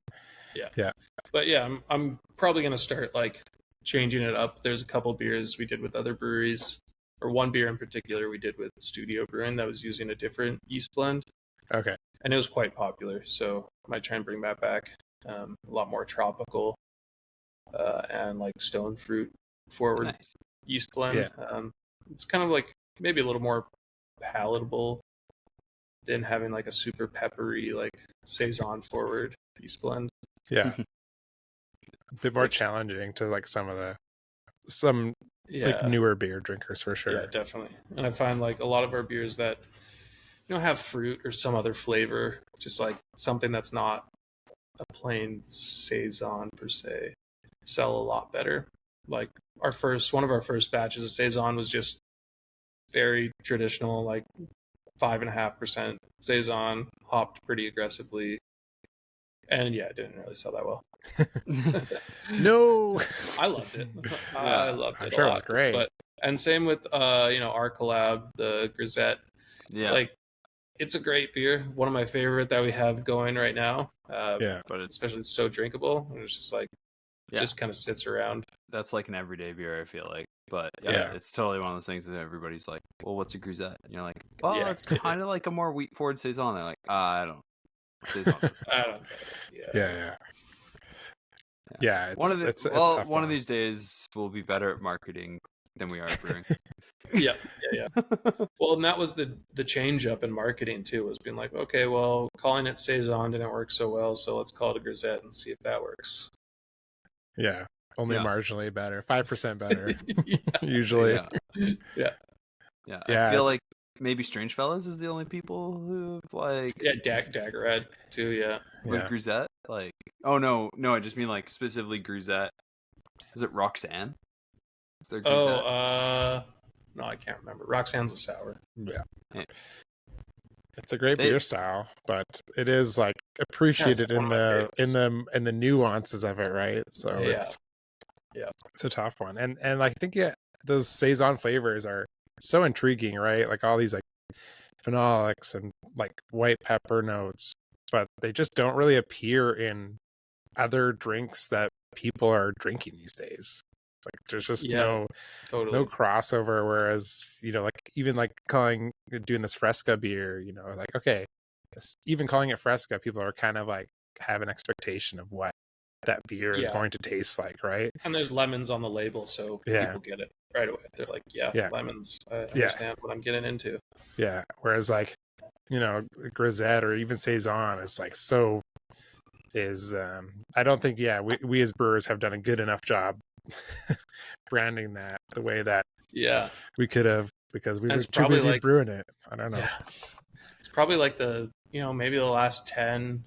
S3: Yeah. But yeah, I'm probably gonna start like changing it up. There's a couple beers we did with other breweries, or one beer in particular we did with Studio Brewing that was using a different yeast blend.
S1: Okay.
S3: And it was quite popular, so I might try and bring that back. A lot more tropical and like stone fruit forward yeast blend.
S1: Yeah.
S3: It's kind of like maybe a little more palatable than having like a super peppery like saison forward yeast blend.
S1: Yeah. A bit more challenging to like some of the some
S3: Yeah.
S1: like newer beer drinkers for sure.
S3: Yeah, definitely. And I find like a lot of our beers that have fruit or some other flavor, just like something that's not a plain saison per se, sell a lot better. Like one of our first batches of saison was just very traditional, like 5.5% saison, hopped pretty aggressively, and yeah, it didn't really sell that well.
S1: No,
S3: I loved it.
S2: Yeah.
S3: I loved it.
S1: I'm sure
S3: a
S1: it
S3: lot.
S1: was great.
S3: And same with our collab, the Grisette.
S2: Yeah.
S3: It's like, it's a great beer. One of my favorite that we have going right now.
S1: Yeah,
S2: but it's
S3: Especially it's so drinkable. And it's just like,
S2: Yeah.
S3: just kind of sits around.
S2: that's like an everyday beer, I feel like. But
S1: Yeah.
S2: it's totally one of those things that everybody's like, well, what's a grisette? And you're like, well,
S3: Yeah.
S2: it's kind of like a more wheat forward saison. They're like, I don't. Saison doesn't.
S3: I don't know.
S1: yeah. It's,
S2: One of the
S1: it's a
S2: well,
S1: tough
S2: one of these days we'll be better at marketing than we are at brewing.
S3: Yeah. Well, and that was the change up in marketing too, was being like, okay, well, calling it saison didn't work so well, so let's call it a Grisette and see if that works.
S1: Yeah, only
S2: Yeah.
S1: marginally better, 5% better
S3: Yeah.
S1: usually.
S2: Yeah.
S1: Yeah,
S2: I feel
S1: it's-
S2: like maybe Strange Fellas is the only people who like
S3: Yeah, Daggerhead too. Yeah.
S2: with
S1: Yeah.
S2: grisette. Like, oh no, I just mean like specifically grisette. Is it Roxanne? Is there grisette?
S3: No, I can't remember. Roxanne's a sour.
S1: Yeah.
S2: Yeah.
S1: It's a great
S2: They-
S1: beer style, but it is like appreciated
S3: one
S1: in
S3: of my
S1: the
S3: favorites.
S1: in the nuances of it, right? So
S3: Yeah.
S1: it's a tough one. And I think those saison flavors are so intriguing, right? Like all these like phenolics and like white pepper notes, but they just don't really appear in other drinks that people are drinking these days. Like there's just
S3: Yeah. Totally.
S1: no crossover, whereas like even like doing this Fresca beer, like okay, even calling it Fresca, people are kind of like have an expectation of what that beer is
S3: Yeah.
S1: going to taste like, right?
S3: And there's lemons on the label, so
S1: Yeah.
S3: people get it right away. They're like, yeah. Lemons. I understand what I'm getting into.
S1: Yeah, whereas like Grisette or even saison is like so is I don't think we as brewers have done a good enough job branding that the way that
S3: Yeah.
S1: we could have, because we were
S3: It's
S1: too
S3: probably
S1: busy
S3: like-
S1: brewing it. I don't know.
S3: Yeah. It's probably like maybe the last 10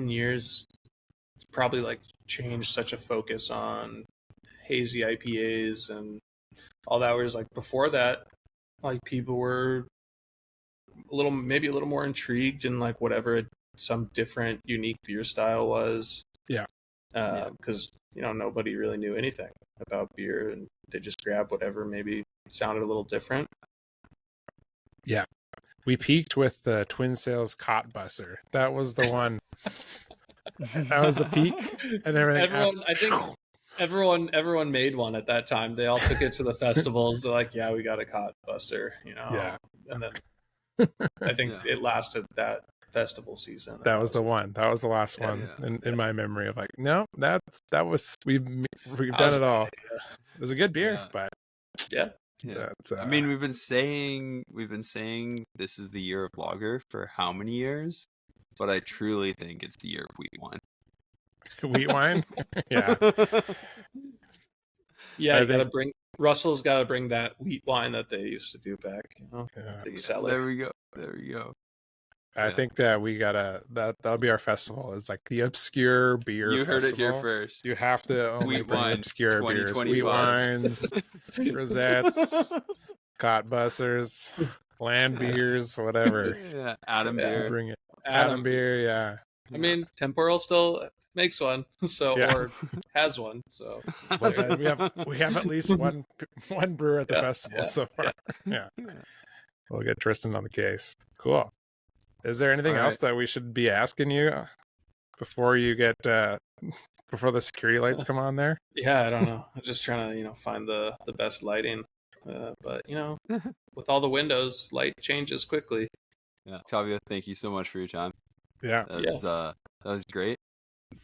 S3: years, it's probably like changed such a focus on hazy IPAs and all that. Whereas like before that, like people were maybe a little more intrigued in like whatever some different unique beer style was.
S1: Yeah.
S3: Because nobody really knew anything about beer, and they just grabbed whatever maybe sounded a little different.
S1: We peaked with the Twin Sails Cot Busser. That was the one. That was the peak, and everything.
S3: I think everyone made one at that time. They all took it to the festivals. They're like, yeah, we got a Cot Buster,
S1: Yeah.
S3: And then I think
S2: Yeah.
S3: it lasted that festival season.
S1: That was the one. That was the last
S3: Yeah,
S1: one in my memory of like, no, that was we've
S3: That
S1: done
S3: was
S1: it all.
S3: funny,
S1: It was a good beer,
S2: Yeah.
S1: but
S3: Yeah.
S1: that's,
S2: I mean, we've been saying this is the year of lager for how many years? But I truly think it's the year of wheat wine.
S1: wheat wine. Yeah,
S3: Yeah,
S1: I
S3: you gotta
S1: think-
S3: bring Russell's got to bring that wheat wine that they used to do back.
S1: yeah.
S3: Big seller.
S2: There we go.
S1: I
S2: Yeah.
S1: think that we gotta that'll be our festival. Is like the obscure beer.
S2: You heard it here
S1: festival.
S2: first.
S1: You have to only
S2: Wheat
S1: bring
S2: wine
S1: obscure beers, wheat
S2: 2025.
S1: wines, rosettes, Cot Busters, land beers, whatever.
S2: Yeah, Adam
S3: Yeah.
S2: beer.
S1: Bring it.
S3: Adam,
S1: Adam beer, yeah.
S3: I mean, Temporal still makes one, so
S1: Yeah.
S3: or has one. So
S1: But then we have at least one brewer at the
S3: Yeah,
S1: festival
S3: yeah,
S1: so far.
S2: Yeah.
S1: We'll get Tristan on the case. Cool. Is there anything
S2: All
S1: else that we should be asking you before you get before the security lights come on there?
S3: yeah, I don't know. I'm just trying to find the best lighting, but with all the windows, light changes quickly.
S2: Yeah. Octavio, thank you so much for your time.
S1: Yeah.
S2: That was great.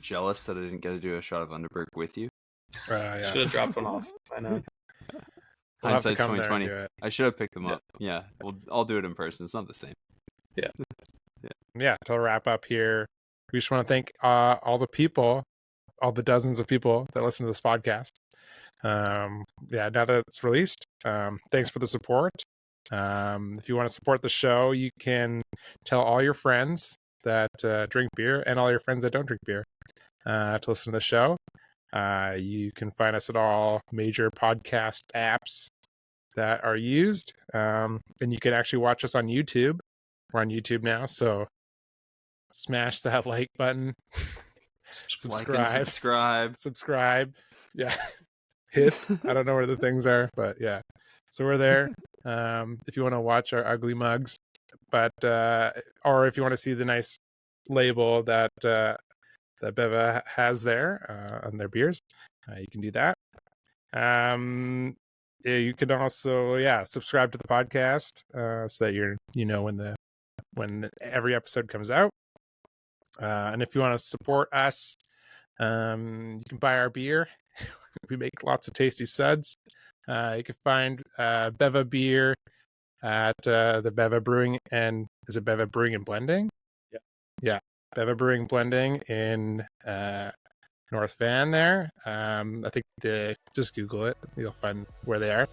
S2: Jealous that I didn't get to do a shot of Underberg with you.
S1: Yeah.
S3: Should have dropped one off by now.
S1: We'll have to
S2: Hindsight's
S1: come there and
S2: 2020.
S1: do it.
S2: I should have picked them up. Yeah, I'll do it in person. It's not the same.
S1: Yeah, to wrap up here, we just want to thank all the people all the dozens of people that listen to this podcast. Now that it's released, thanks for the support. If you want to support the show, you can tell all your friends that drink beer and all your friends that don't drink beer to listen to the show. You can find us at all major podcast apps that are used, and you can actually watch us on YouTube. We're on YouTube now, so smash that like button. Subscribe. Yeah. Hit. I don't know where the things are, but yeah. So we're there. If you want to watch our ugly mugs, but or if you want to see the nice label that Beva has there on their beers, you can do that. You can also subscribe to the podcast so that you know when every episode comes out. And if you want to support us, you can buy our beer. We make lots of tasty suds. You can find Beva beer at the Beva Brewing and is it Beva Brewing and Blending? Yeah. Beva Brewing and Blending in North Van there. I think just Google it. You'll find where they are.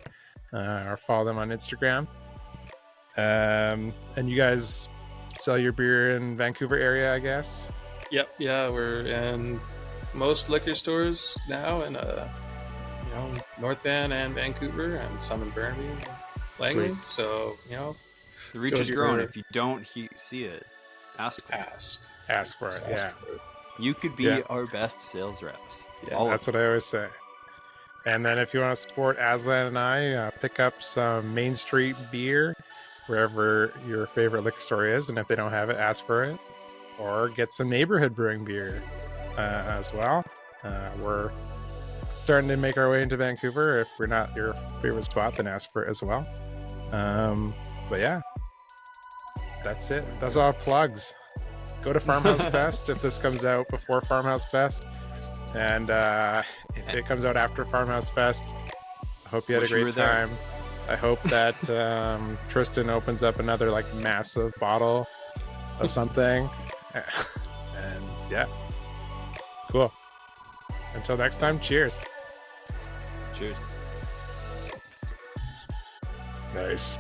S1: Or follow them on Instagram. And you guys sell your beer in Vancouver area, I guess?
S3: Yep. Yeah, we're in most liquor stores now in North Van and Vancouver, and some in Burnaby and Langley.
S1: Sweet.
S3: So,
S2: the reach is growing. If you don't see it, ask for it.
S1: Yeah.
S2: You could be our best sales reps.
S1: Yeah, that's what I always say. And then if you want to support Aslan and I, pick up some Main Street beer wherever your favorite liquor store is, and if they don't have it, ask for it, or get some neighborhood brewing beer as well. We're starting to make our way into Vancouver. If we're not your favorite spot, then ask for it as well. But yeah, that's it. That's all plugs. Go to Farmhouse Fest if this comes out before Farmhouse Fest, and if it comes out after Farmhouse Fest, I hope you had a great time. I hope that Tristan opens up another massive bottle of something. And yeah, cool. Until next time, cheers.
S2: Cheers.
S1: Nice.